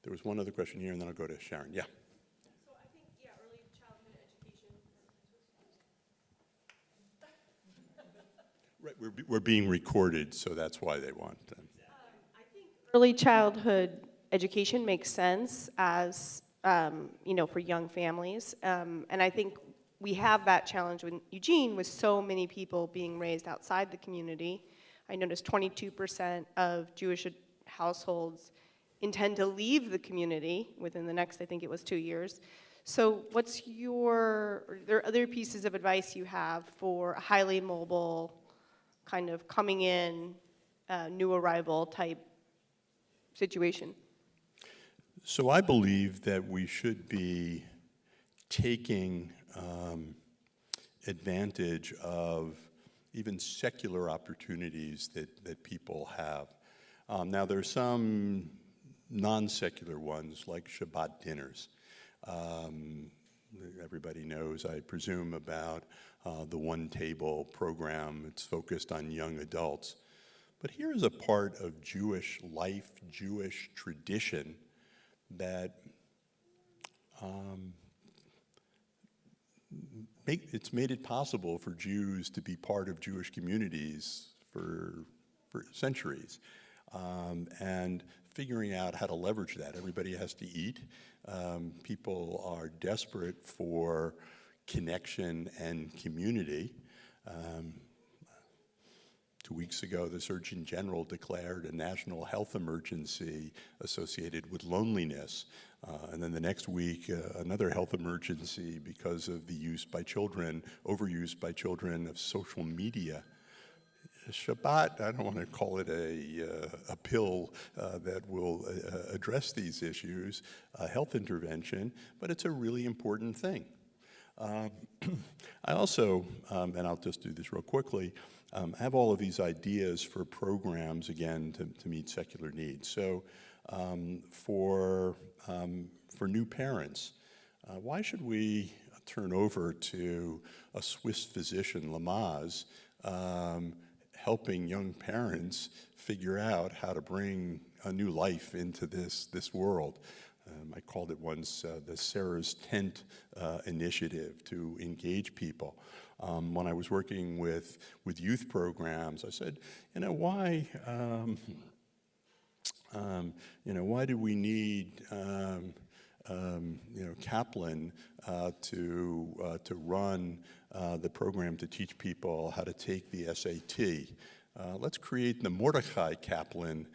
There was one other question here, and then I'll go to Sharon. Yeah. So I think, early childhood education. Right, we're being recorded, so that's why they want to. I think early childhood education makes sense as, for young families. And I think we have that challenge with Eugene, with so many people being raised outside the community. I noticed 22% of Jewish households intend to leave the community within the next, I think it was 2 years. So are there other pieces of advice you have for a highly mobile, kind of coming in, new arrival type situation? So I believe that we should be taking advantage of even secular opportunities that people have. Now there's some non-secular ones, like Shabbat dinners. Everybody knows, I presume, about the One Table program. It's focused on young adults. But here is a part of Jewish life, Jewish tradition, that it's made it possible for Jews to be part of Jewish communities for centuries. And figuring out how to leverage that. Everybody has to eat. People are desperate for connection and community. 2 weeks ago, the Surgeon General declared a national health emergency associated with loneliness. And then the next week, another health emergency because of the use by children, overuse by children of social media. Shabbat, I don't want to call it a pill that will address these issues, a health intervention, but it's a really important thing. I also, and I'll just do this real quickly, have all of these ideas for programs, again, to meet secular needs. So for new parents, why should we turn over to a Swiss physician, Lamaze, helping young parents figure out how to bring a new life into this world? I called it once the Sarah's Tent initiative to engage people. When I was working with youth programs, I said, why do we need Kaplan to run the program to teach people how to take the SAT? Let's create the Mordecai Kaplan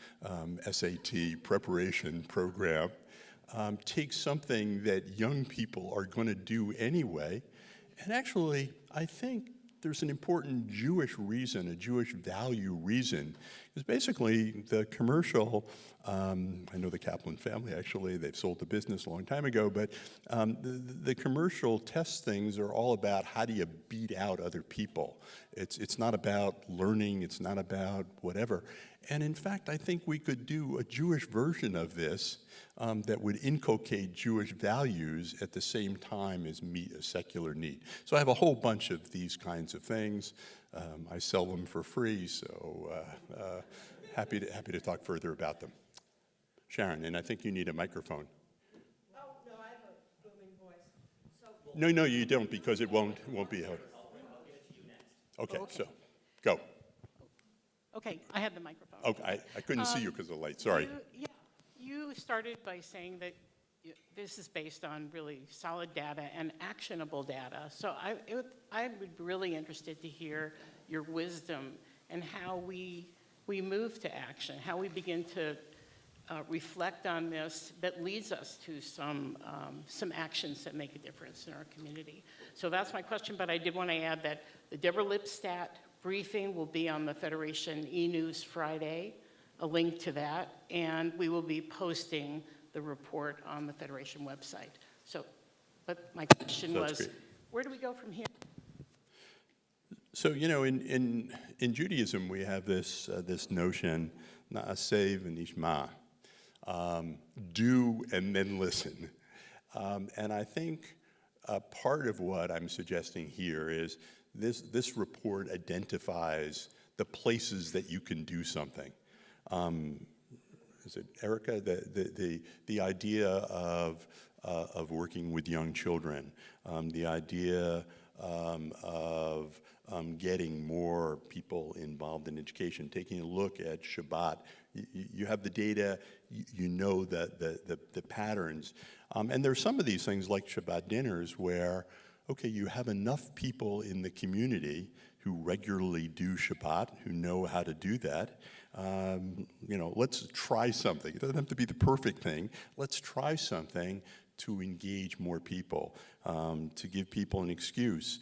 SAT preparation program. Take something that young people are going to do anyway. And actually, I think there's an important Jewish reason, a Jewish value reason. Because basically, the commercial, I know the Kaplan family, actually, they've sold the business a long time ago, but the commercial test things are all about how do you beat out other people. It's not about learning, it's not about whatever. And in fact, I think we could do a Jewish version of this that would inculcate Jewish values at the same time as meet a secular need. So I have a whole bunch of these kinds of things. I sell them for free, so happy to talk further about them. Sharon, and I think you need a microphone. Oh, no, I have a booming voice. So, No, you don't, because it won't be out. Okay, so go. Okay, I had the microphone. Okay, I couldn't see you because of the light. Sorry. You started by saying that this is based on really solid data and actionable data. So I would be really interested to hear your wisdom and how we move to action, how we begin to reflect on this that leads us to some actions that make a difference in our community. So that's my question, but I did want to add that the Deborah Lipstadt briefing will be on the Federation e-News Friday, a link to that, and we will be posting the report on the Federation website. So, but my question was, great. Where do we go from here? So, in Judaism, we have this notion, na'aseh v'nishma, do and then listen. And I think part of what I'm suggesting here is this report identifies the places that you can do something. Is it Erica? The idea of working with young children, the idea of getting more people involved in education, taking a look at Shabbat. You have the data, you know the patterns. And there's some of these things like Shabbat dinners where, okay, you have enough people in the community who regularly do Shabbat, who know how to do that. Let's try something. It doesn't have to be the perfect thing. Let's try something to engage more people, to give people an excuse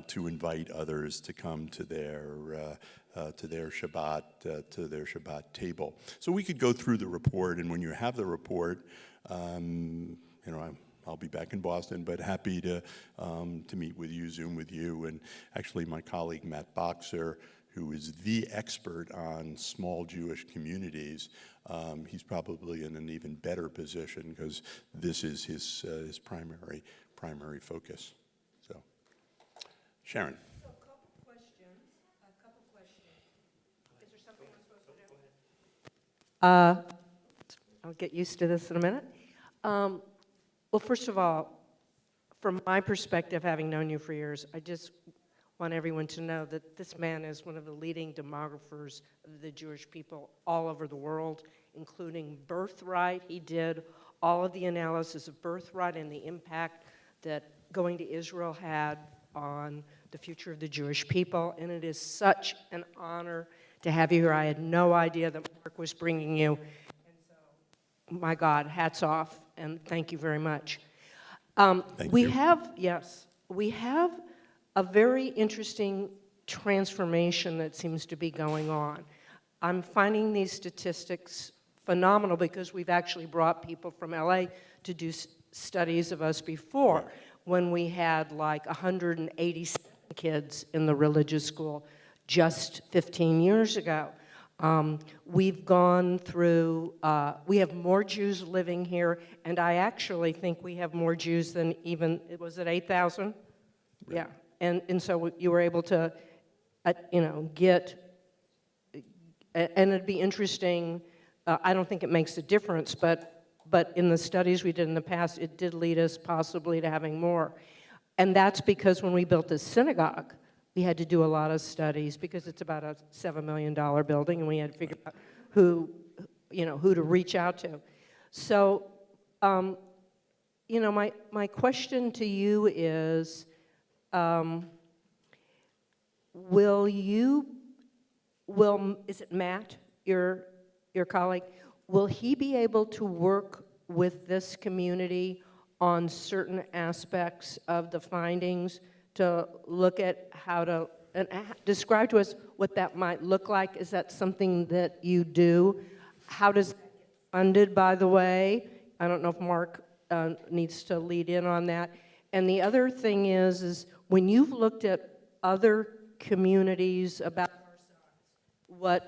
to invite others to come to their Shabbat table. So we could go through the report, and when you have the report, I'll be back in Boston, but happy to meet with you, Zoom with you, and actually my colleague Matt Boxer, who is the expert on small Jewish communities. He's probably in an even better position because this is his primary focus. So, Sharon. so a couple questions. Is there something I'm supposed to do? I'll get used to this in a minute. Well, first of all, from my perspective, having known you for years, I just want everyone to know that this man is one of the leading demographers of the Jewish people all over the world, including birthright. He did all of the analysis of birthright and the impact that going to Israel had on the future of the Jewish people, and it is such an honor to have you here. I had no idea that Mark was bringing you, and so, my God, hats off, and thank you very much. Thank we you. We have a very interesting transformation that seems to be going on. I'm finding these statistics phenomenal because we've actually brought people from LA to do studies of us before, when we had like 187 kids in the religious school just 15 years ago. We've gone through, we have more Jews living here, and I actually think we have more Jews than even, was it 8,000? Right. Yeah, and so you were able to, get, and it'd be interesting, I don't think it makes a difference, but in the studies we did in the past, it did lead us possibly to having more. And that's because when we built this synagogue, we had to do a lot of studies because it's about a $7 million building, and we had to figure out who to reach out to. So, my question to you is, is it Matt, your colleague, will he be able to work with this community on certain aspects of the findings to look at how to, and describe to us what that might look like? Is that something that you do? How does that get funded, by the way? I don't know if Mark needs to lead in on that. And the other thing is when you've looked at other communities about our size,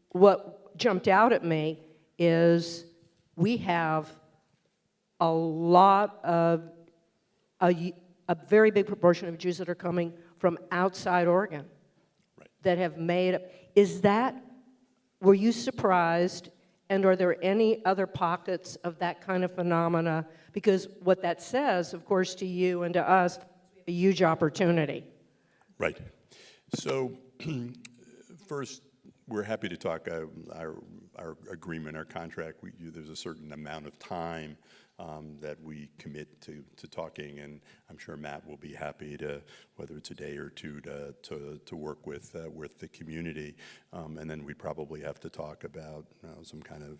what jumped out at me is we have a lot of, a very big proportion of Jews that are coming from outside Oregon, right, that have made, were you surprised, and are there any other pockets of that kind of phenomena? Because what that says, of course, to you and to us, a huge opportunity. Right. So first, we're happy to talk. Our agreement, our contract, there's a certain amount of time that we commit to talking, and I'm sure Matt will be happy to, whether it's a day or two, to work with the community, and then we probably have to talk about some kind of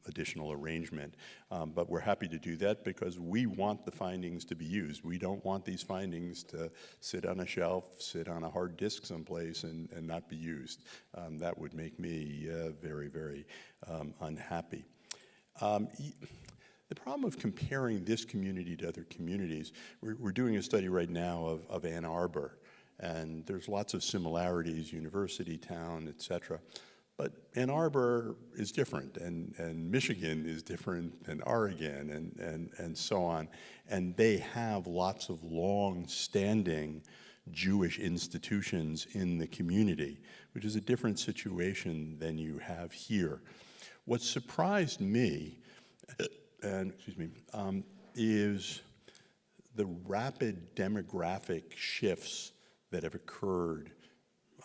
additional arrangement. But we're happy to do that because we want the findings to be used. We don't want these findings to sit on a shelf, sit on a hard disk someplace, and not be used. That would make me very, very unhappy. The problem of comparing this community to other communities, we're doing a study right now of Ann Arbor, and there's lots of similarities, university town, et cetera. But Ann Arbor is different, and Michigan is different than Oregon, and so on. And they have lots of long-standing Jewish institutions in the community, which is a different situation than you have here. What surprised me, is the rapid demographic shifts that have occurred.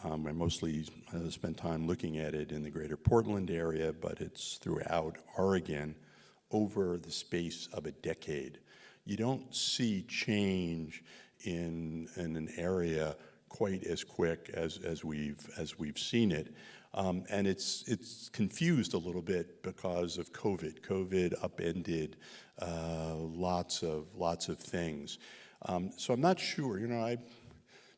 I mostly spent time looking at it in the greater Portland area, but it's throughout Oregon over the space of a decade. You don't see change in an area quite as quick as we've seen it. And it's confused a little bit because of COVID. COVID upended lots of things. So I'm not sure.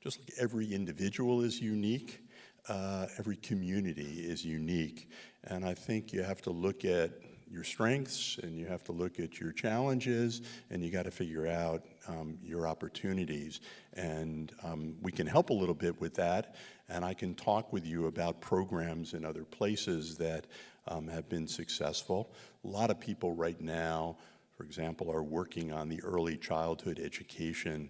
Just like every individual is unique, every community is unique, and I think you have to look at your strengths and you have to look at your challenges, and you got to figure out your opportunities. And we can help a little bit with that, and I can talk with you about programs in other places that have been successful. A lot of people right now, for example, are working on the early childhood education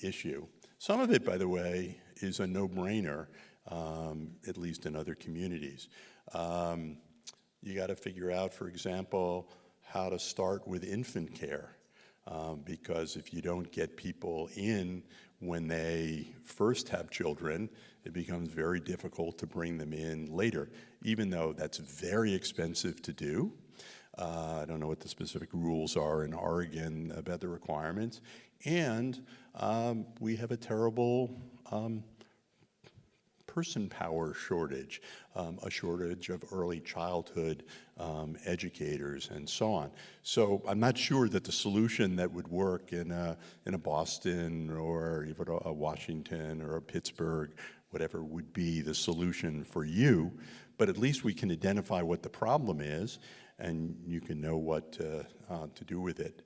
issue. Some of it, by the way, is a no-brainer, at least in other communities. You got to figure out, for example, how to start with infant care. because if you don't get people in when they first have children, it becomes very difficult to bring them in later, even though that's very expensive to do. I don't know what the specific rules are in Oregon about the requirements. And we have a terrible person power shortage, a shortage of early childhood educators, and so on. So I'm not sure that the solution that would work in a Boston or even a Washington or a Pittsburgh, whatever, would be the solution for you. But at least we can identify what the problem is, and you can know what to do with it.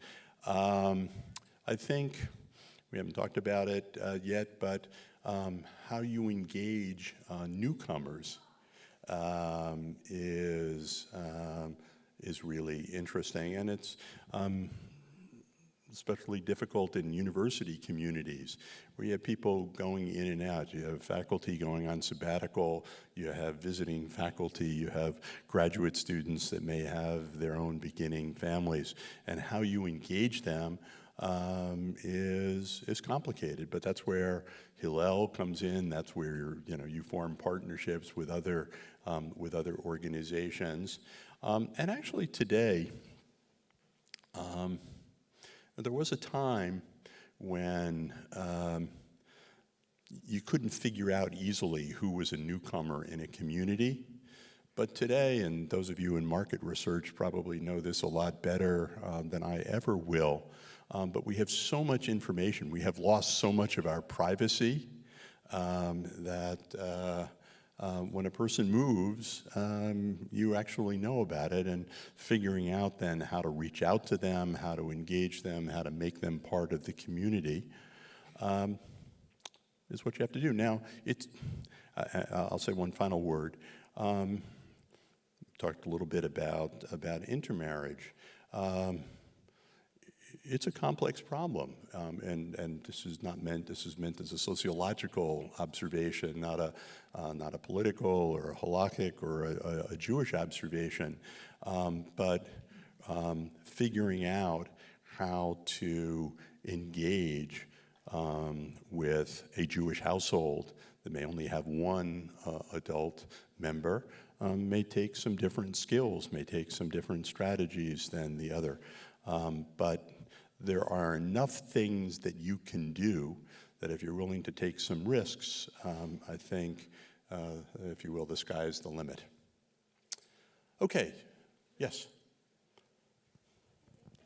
I think we haven't talked about it yet, but how you engage newcomers is really interesting, and it's especially difficult in university communities where you have people going in and out. You have faculty going on sabbatical, you have visiting faculty, you have graduate students that may have their own beginning families, and how you engage them is complicated, but that's where Hillel comes in. That's where you form partnerships with other organizations. And actually today, there was a time when you couldn't figure out easily who was a newcomer in a community. But today, and those of you in market research probably know this a lot better than I ever will, but we have so much information. We have lost so much of our privacy that when a person moves, you actually know about it, and figuring out then how to reach out to them, how to engage them, how to make them part of the community is what you have to do. Now, I'll say one final word. Talked a little bit about intermarriage. It's a complex problem, and this is meant as a sociological observation, not a political or a halakhic or a Jewish observation, but figuring out how to engage with a Jewish household that may only have one adult member may take some different skills, may take some different strategies than the other. But there are enough things that you can do that if you're willing to take some risks, I think, if you will, the sky is the limit. Okay, yes.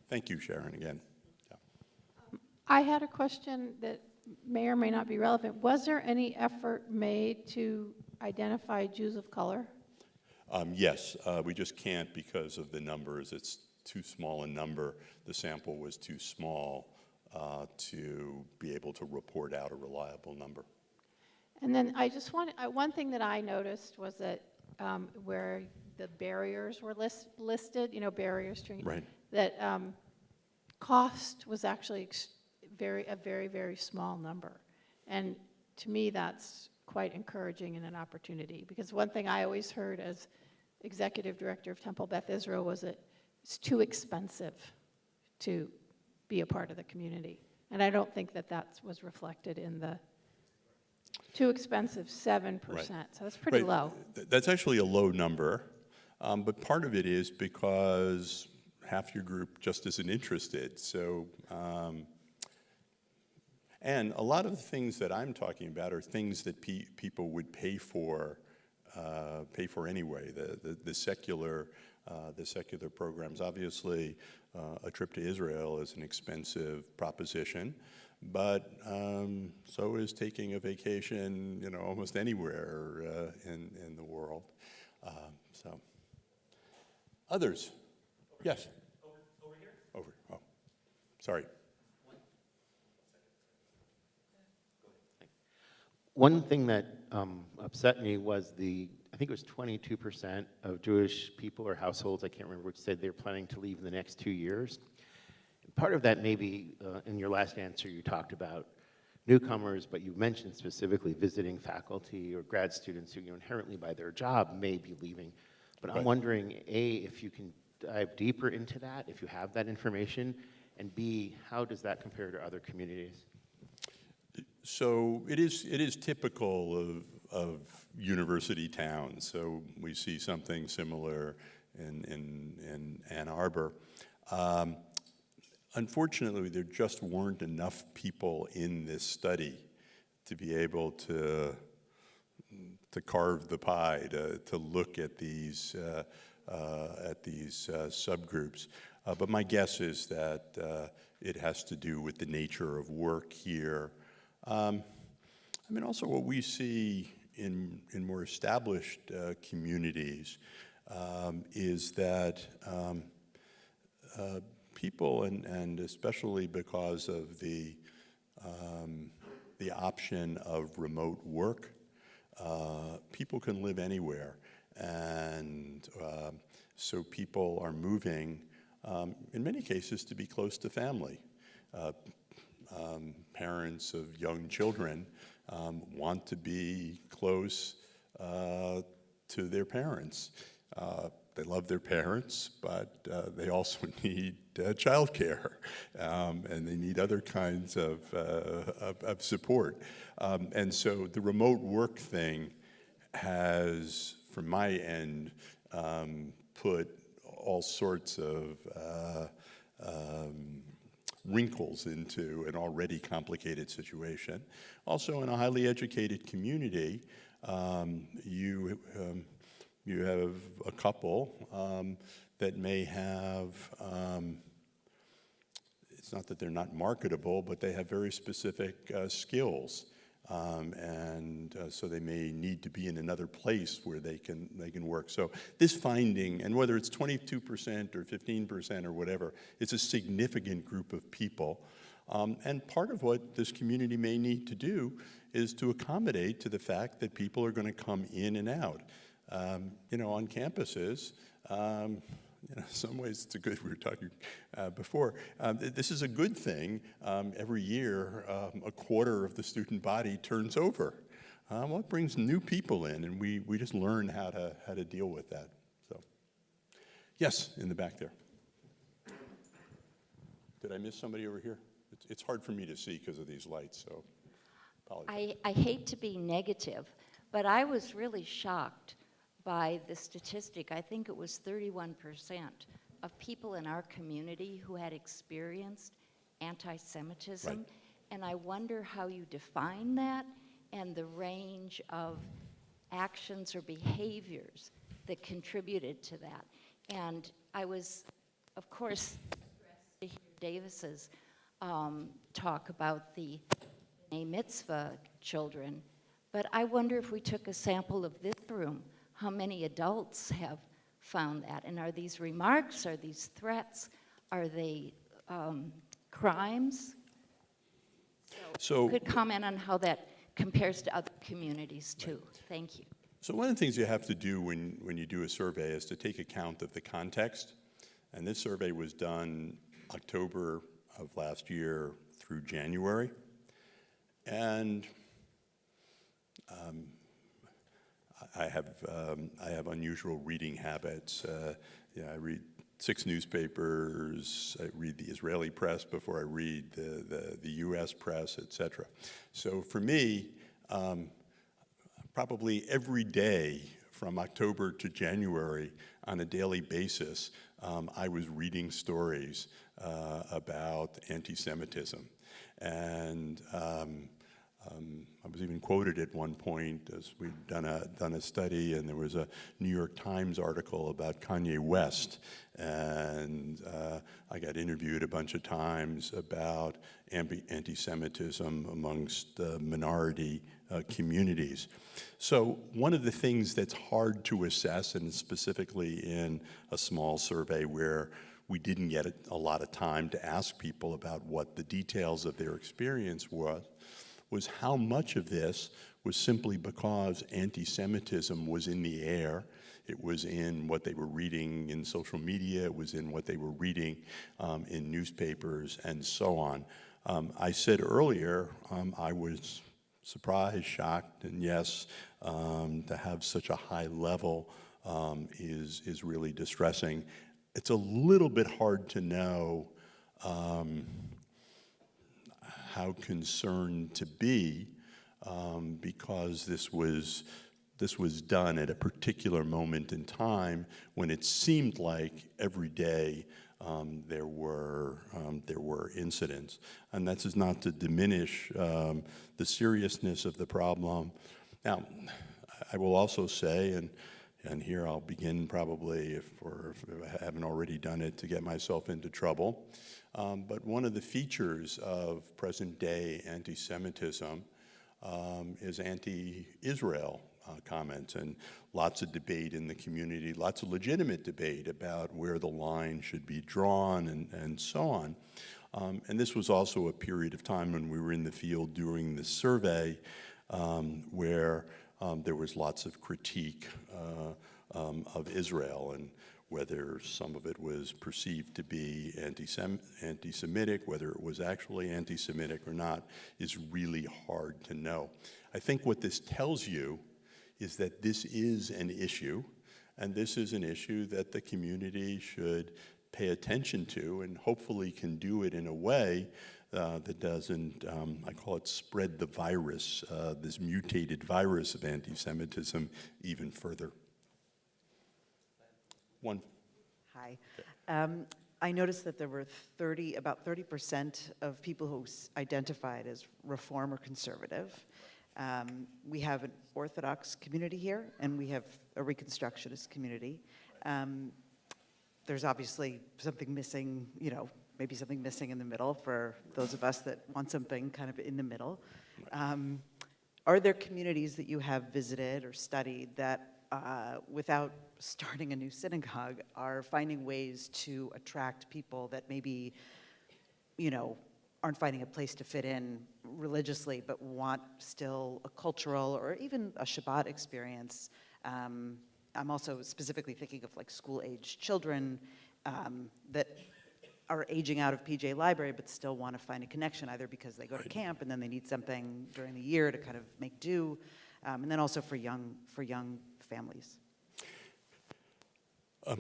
Thank you, Sharon, again. Yeah. I had a question that may or may not be relevant. Was there any effort made to identify Jews of color? Yes, we just can't because of the numbers. It's too small a number. The sample was too small to be able to report out a reliable number. And then I just one thing that I noticed was that where the barriers were listed, barriers to Right. that cost was actually a very, very small number. And to me, that's quite encouraging and an opportunity, because one thing I always heard as executive director of Temple Beth Israel was that it's too expensive to be a part of the community. And I don't think that was reflected in the too expensive, 7%. Right. So that's pretty low. That's actually a low number, but part of it is because half your group just isn't interested. So, and a lot of the things that I'm talking about are things that people would pay for anyway. The secular programs. Obviously, a trip to Israel is an expensive proposition, but so is taking a vacation, almost anywhere in the world. So, others, yes. Over here. Over. Oh, sorry. One thing that upset me was I think it was 22% of Jewish people or households, I can't remember which, said they're planning to leave in the next 2 years. Part of that may be, in your last answer, you talked about newcomers, but you mentioned specifically visiting faculty or grad students who inherently by their job may be leaving. But I'm wondering, A, if you can dive deeper into that, if you have that information, And B, how does that compare to other communities? So it is typical of university towns. So we see something similar in Ann Arbor. Unfortunately, there just weren't enough people in this study to be able to carve the pie, to look at these subgroups. But my guess is that it has to do with the nature of work here. I mean, also what we see in more established communities is that people, and especially because of the option of remote work, people can live anywhere, and so people are moving, in many cases, to be close to family. Parents of young children want to be close to their parents. They love their parents, but they also need childcare, and they need other kinds of support. And so the remote work thing has, from my end, put all sorts of wrinkles into an already complicated situation. Also, in a highly educated community, you have a couple that may have, it's not that they're not marketable, but they have very specific skills. So they may need to be in another place where they can work. So this finding, and whether it's 22% or 15% or whatever, it's a significant group of people. And part of what this community may need to do is to accommodate to the fact that people are going to come in and out. On campuses, in some ways it's a good, we were talking before, this is a good thing. Every year, a quarter of the student body turns over. Well, it brings new people in, and we just learn how to deal with that. So, yes, in the back there. Did I miss somebody over here? It's hard for me to see because of these lights, so apologize. I hate to be negative, but I was really shocked by the statistic. I think it was 31% of people in our community who had experienced anti-Semitism. Right. And I wonder how you define that and the range of actions or behaviors that contributed to that. And I was, of course, impressed to hear Davis's talk about the B'nai Mitzvah children, but I wonder if we took a sample of this room, how many adults have found that? And are these remarks, are these threats, are they crimes? So you could comment on how that compares to other communities too. Thank you. So one of the things you have to do when you do a survey is to take account of the context. And this survey was done October of last year through January. And I have unusual reading habits. I read 6 newspapers. I read the Israeli press before I read the U.S. press, etc. So for me, probably every day from October to January on a daily basis, I was reading stories about anti-Semitism. And I was even quoted at one point as we'd done a study, and there was a New York Times article about Kanye West, and I got interviewed a bunch of times about anti-Semitism amongst minority communities. So one of the things that's hard to assess, and specifically in a small survey where we didn't get a lot of time to ask people about what the details of their experience was how much of this was simply because anti-Semitism was in the air. It was in what they were reading in social media. It was in what they were reading in newspapers and so on. I said earlier, I was surprised, shocked, and yes, to have such a high level is really distressing. It's a little bit hard to know how concerned to be, because this was done at a particular moment in time when it seemed like every day there were incidents. And that is not to diminish the seriousness of the problem. Now, I will also say, and here I'll begin probably, if I haven't already done it, to get myself into trouble. But one of the features of present-day anti-Semitism is anti-Israel comments, and lots of debate in the community, lots of legitimate debate about where the line should be drawn and so on. And this was also a period of time when we were in the field doing the survey where there was lots of critique of Israel, and whether some of it was perceived to be anti-Semitic, whether it was actually anti-Semitic or not, is really hard to know. I think what this tells you is that this is an issue, and this is an issue that the community should pay attention to, and hopefully can do it in a way that doesn't, I call it, spread the virus, this mutated virus of anti-Semitism even further. One. Hi. I noticed that there were about 30% of people who identified as Reform or conservative. We have an Orthodox community here, and we have a Reconstructionist community. There's obviously something missing, maybe something missing in the middle for those of us that want something kind of in the middle. Are there communities that you have visited or studied that, without starting a new synagogue, are finding ways to attract people that maybe, aren't finding a place to fit in religiously, but want still a cultural or even a Shabbat experience? I'm also specifically thinking of like school-age children that are aging out of PJ Library but still want to find a connection, either because they go to camp and then they need something during the year to kind of make do, and then also for young families.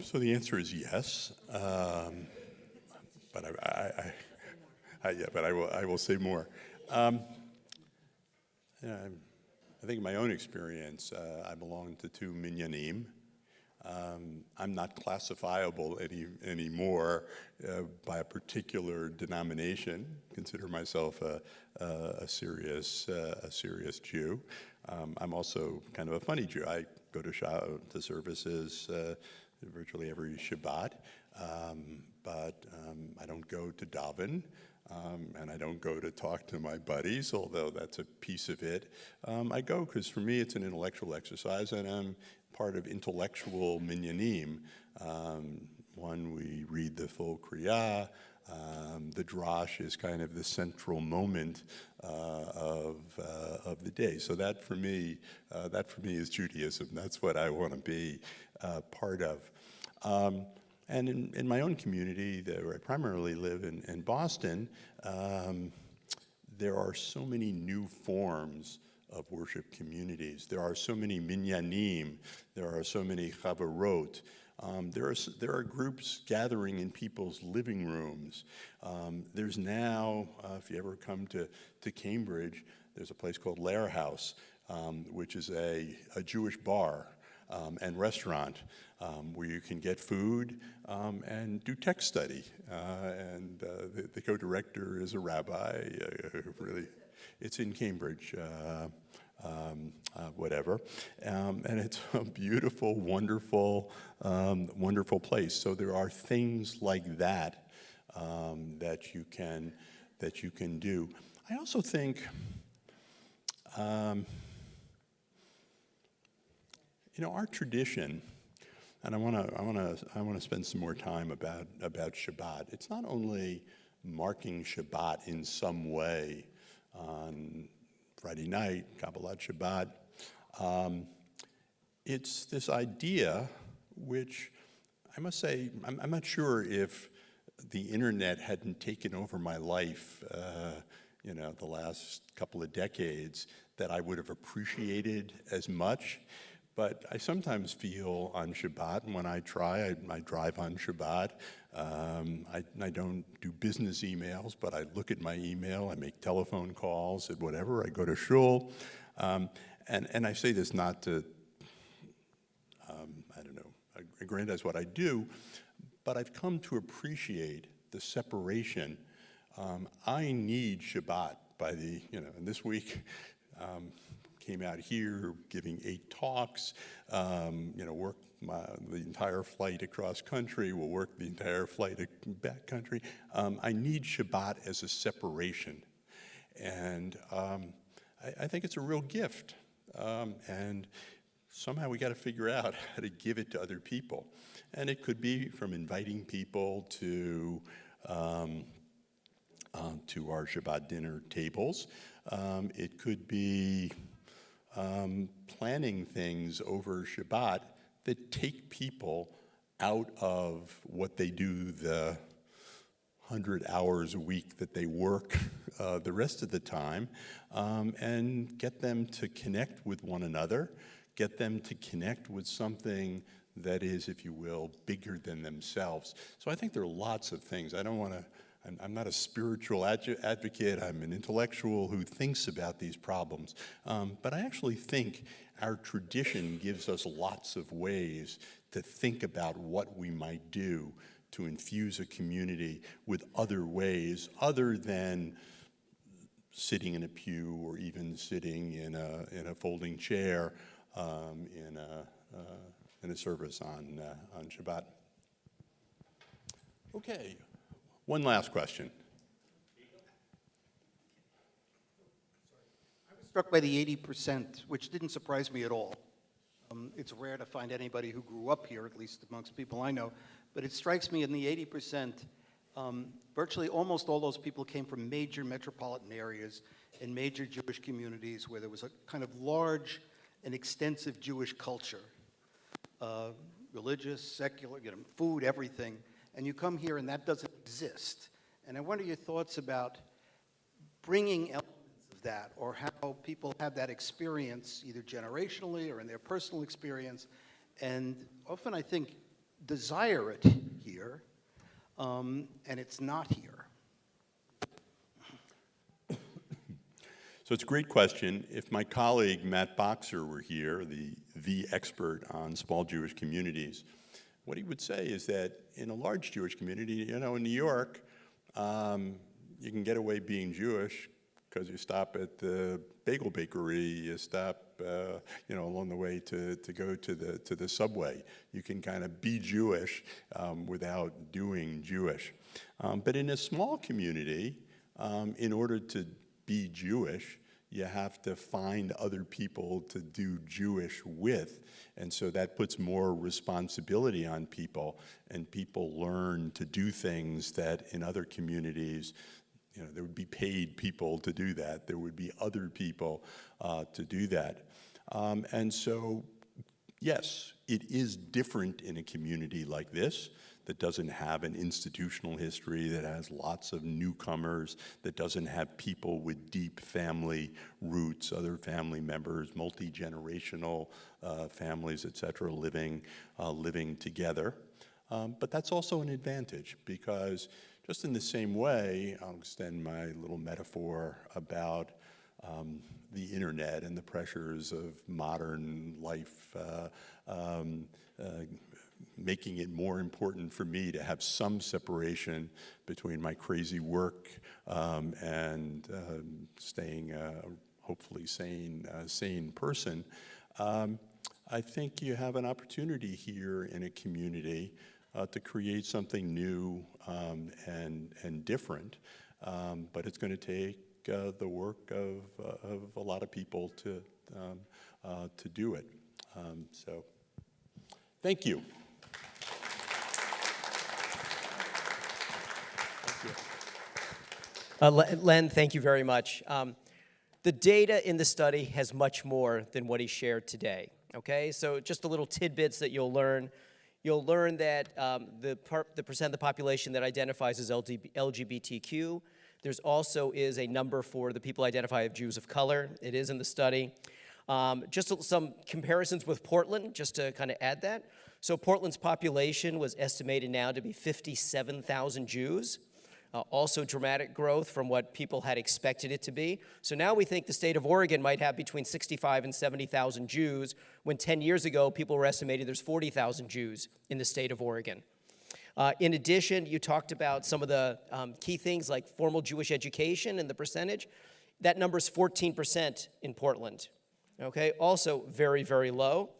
So the answer is yes, but I will say more. I think in my own experience, I belong to two minyanim. I'm not classifiable anymore by a particular denomination. Consider myself a serious Jew. I'm also kind of a funny Jew. I go to services virtually every Shabbat, but I don't go to daven. And I don't go to talk to my buddies, although that's a piece of it. I go because for me it's an intellectual exercise, and I'm part of intellectual minyanim. One, we read the full Kriyah. The drash is kind of the central moment of the day. So that for me is Judaism. That's what I want to be part of. And in my own community, where I primarily live in Boston, there are so many new forms of worship communities. There are so many minyanim. There are so many chavarot. There are groups gathering in people's living rooms. There's now, if you ever come to Cambridge, there's a place called Lair House, which is a Jewish bar and restaurant where you can get food and do text study. And the co-director is a rabbi. Really, it's in Cambridge, whatever. And it's a beautiful, wonderful, wonderful place. So there are things like that that you can do. I also think. Our tradition, and I want to spend some more time about Shabbat. It's not only marking Shabbat in some way on Friday night, Kabbalat Shabbat. It's this idea, which I must say, I'm not sure if the internet hadn't taken over my life, the last couple of decades, that I would have appreciated as much. But I sometimes feel on Shabbat, and when I try, I drive on Shabbat. I don't do business emails, but I look at my email, I make telephone calls and whatever, I go to shul. And I say this not to, I don't know, aggrandize what I do, but I've come to appreciate the separation. I need Shabbat by the, and this week, came out here giving 8 talks, worked the entire flight across country, will work the entire flight back country. I need Shabbat as a separation. And I think it's a real gift. And somehow we got to figure out how to give it to other people. And it could be from inviting people to our Shabbat dinner tables. It could be planning things over Shabbat that take people out of what they do the 100 hours a week that they work the rest of the time, and get them to connect with one another, get them to connect with something that is, if you will, bigger than themselves. So I think there are lots of things. I don't want to, I'm not a spiritual advocate. I'm an intellectual who thinks about these problems. But I actually think our tradition gives us lots of ways to think about what we might do to infuse a community with other ways other than sitting in a pew or even sitting in a folding chair in a service on Shabbat. Okay. One last question. I was struck by the 80%, which didn't surprise me at all. It's rare to find anybody who grew up here, at least amongst people I know, but it strikes me in the 80%, virtually almost all those people came from major metropolitan areas and major Jewish communities where there was a kind of large and extensive Jewish culture, religious, secular, food, everything. And you come here and that doesn't exist. And I wonder your thoughts about bringing elements of that, or how people have that experience either generationally or in their personal experience, and often I think desire it here, and it's not here. So it's a great question. If my colleague Matt Boxer were here, the expert on small Jewish communities, what he would say is that in a large Jewish community, in New York, you can get away being Jewish because you stop at the bagel bakery, you stop, along the way to go to the subway. You can kind of be Jewish without doing Jewish. But in a small community, in order to be Jewish, you have to find other people to do Jewish with. And so that puts more responsibility on people, and people learn to do things that in other communities, there would be paid people to do that. There would be other people to do that. And so, yes, it is different in a community like this that doesn't have an institutional history, that has lots of newcomers, that doesn't have people with deep family roots, other family members, multi-generational families, et cetera, living together. But that's also an advantage, because just in the same way, I'll extend my little metaphor about the internet and the pressures of modern life, making it more important for me to have some separation between my crazy work and staying hopefully sane person. I think you have an opportunity here in a community to create something new and different, but it's going to take the work of a lot of people to do it. So, thank you. Len, thank you very much. The data in the study has much more than what he shared today, okay? So just a little tidbits that you'll learn. You'll learn that the percent of the population that identifies as LGBTQ, there's also is a number for the people identify as Jews of color. It is in the study. Just some comparisons with Portland, just to kind of add that. So Portland's population was estimated now to be 57,000 Jews. Also dramatic growth from what people had expected it to be. So now we think the state of Oregon might have between 65 and 70,000 Jews, when 10 years ago people were estimating there's 40,000 Jews in the state of Oregon. In addition, you talked about some of the key things like formal Jewish education and the percentage. That number is 14% in Portland. Okay, also very, very low.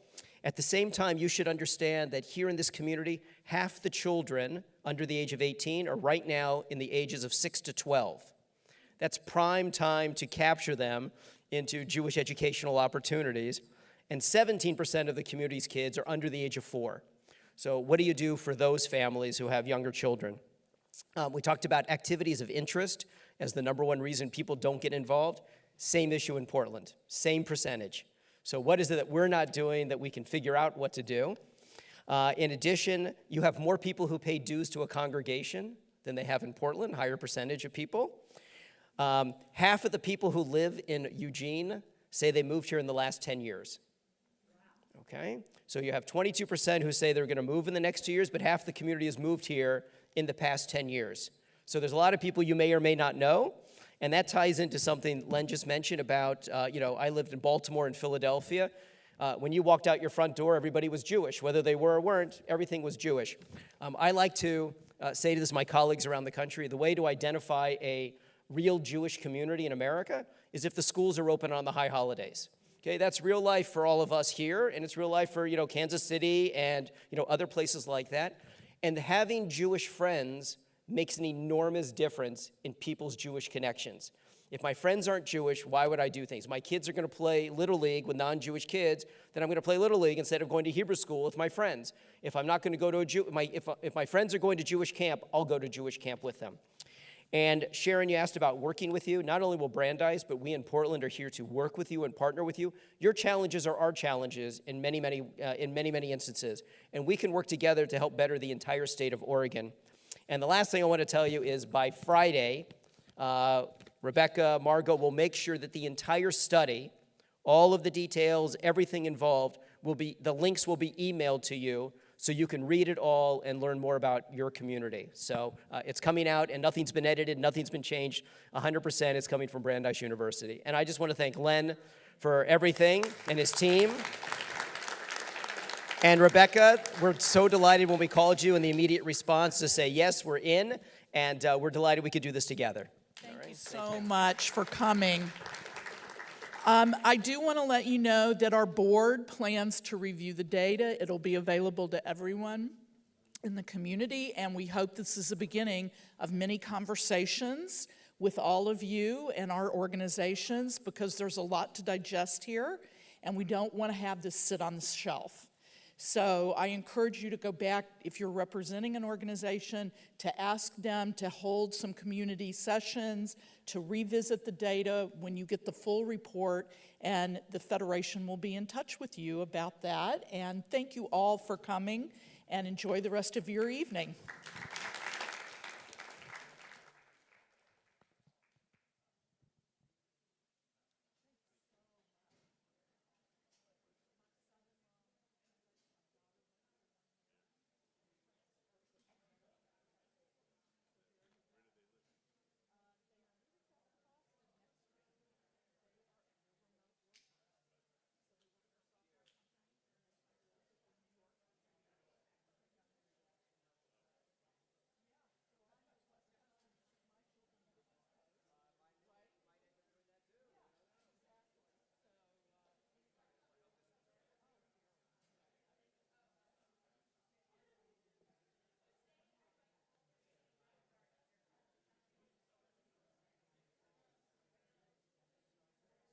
At the same time, you should understand that here in this community, half the children under the age of 18 are right now in the ages of 6 to 12. That's prime time to capture them into Jewish educational opportunities. And 17% of the community's kids are under the age of 4. So what do you do for those families who have younger children? We talked about activities of interest as the number one reason people don't get involved. Same issue in Portland, same percentage. So what is it that we're not doing that we can figure out what to do? In addition, you have more people who pay dues to a congregation than they have in Portland, higher percentage of people. Half of the people who live in Eugene say they moved here in the last 10 years. Okay? So you have 22% who say they're going to move in the next 2 years, but half the community has moved here in the past 10 years. So there's a lot of people you may or may not know, and that ties into something Len just mentioned about, I lived in Baltimore and Philadelphia. When you walked out your front door, everybody was Jewish. Whether they were or weren't, everything was Jewish. I like to say to this, my colleagues around the country, the way to identify a real Jewish community in America is if the schools are open on the high holidays. Okay, that's real life for all of us here, and it's real life for, Kansas City and, other places like that. And having Jewish friends makes an enormous difference in people's Jewish connections. If my friends aren't Jewish, why would I do things? My kids are going to play Little League with non-Jewish kids, then I'm going to play Little League instead of going to Hebrew school with my friends. If I'm not going to go to if my friends are going to Jewish camp, I'll go to Jewish camp with them. And Sharon, you asked about working with you. Not only will Brandeis, but we in Portland are here to work with you and partner with you. Your challenges are our challenges in many instances, and we can work together to help better the entire state of Oregon. And the last thing I want to tell you is by Friday, Rebecca, Margot will make sure that the entire study, all of the details, everything involved, the links will be emailed to you so you can read it all and learn more about your community. So it's coming out, and nothing's been edited, nothing's been changed. 100% is coming from Brandeis University. And I just want to thank Len for everything and his team. And Rebecca, we're so delighted when we called you in the immediate response to say, yes, we're in, and we're delighted we could do this together. Thank you so much for coming. I do want to let you know that our board plans to review the data. It'll be available to everyone in the community, and we hope this is the beginning of many conversations with all of you and our organizations, because there's a lot to digest here, and we don't want to have this sit on the shelf. So I encourage you to go back, if you're representing an organization, to ask them to hold some community sessions, to revisit the data when you get the full report, and the Federation will be in touch with you about that. And thank you all for coming, and enjoy the rest of your evening.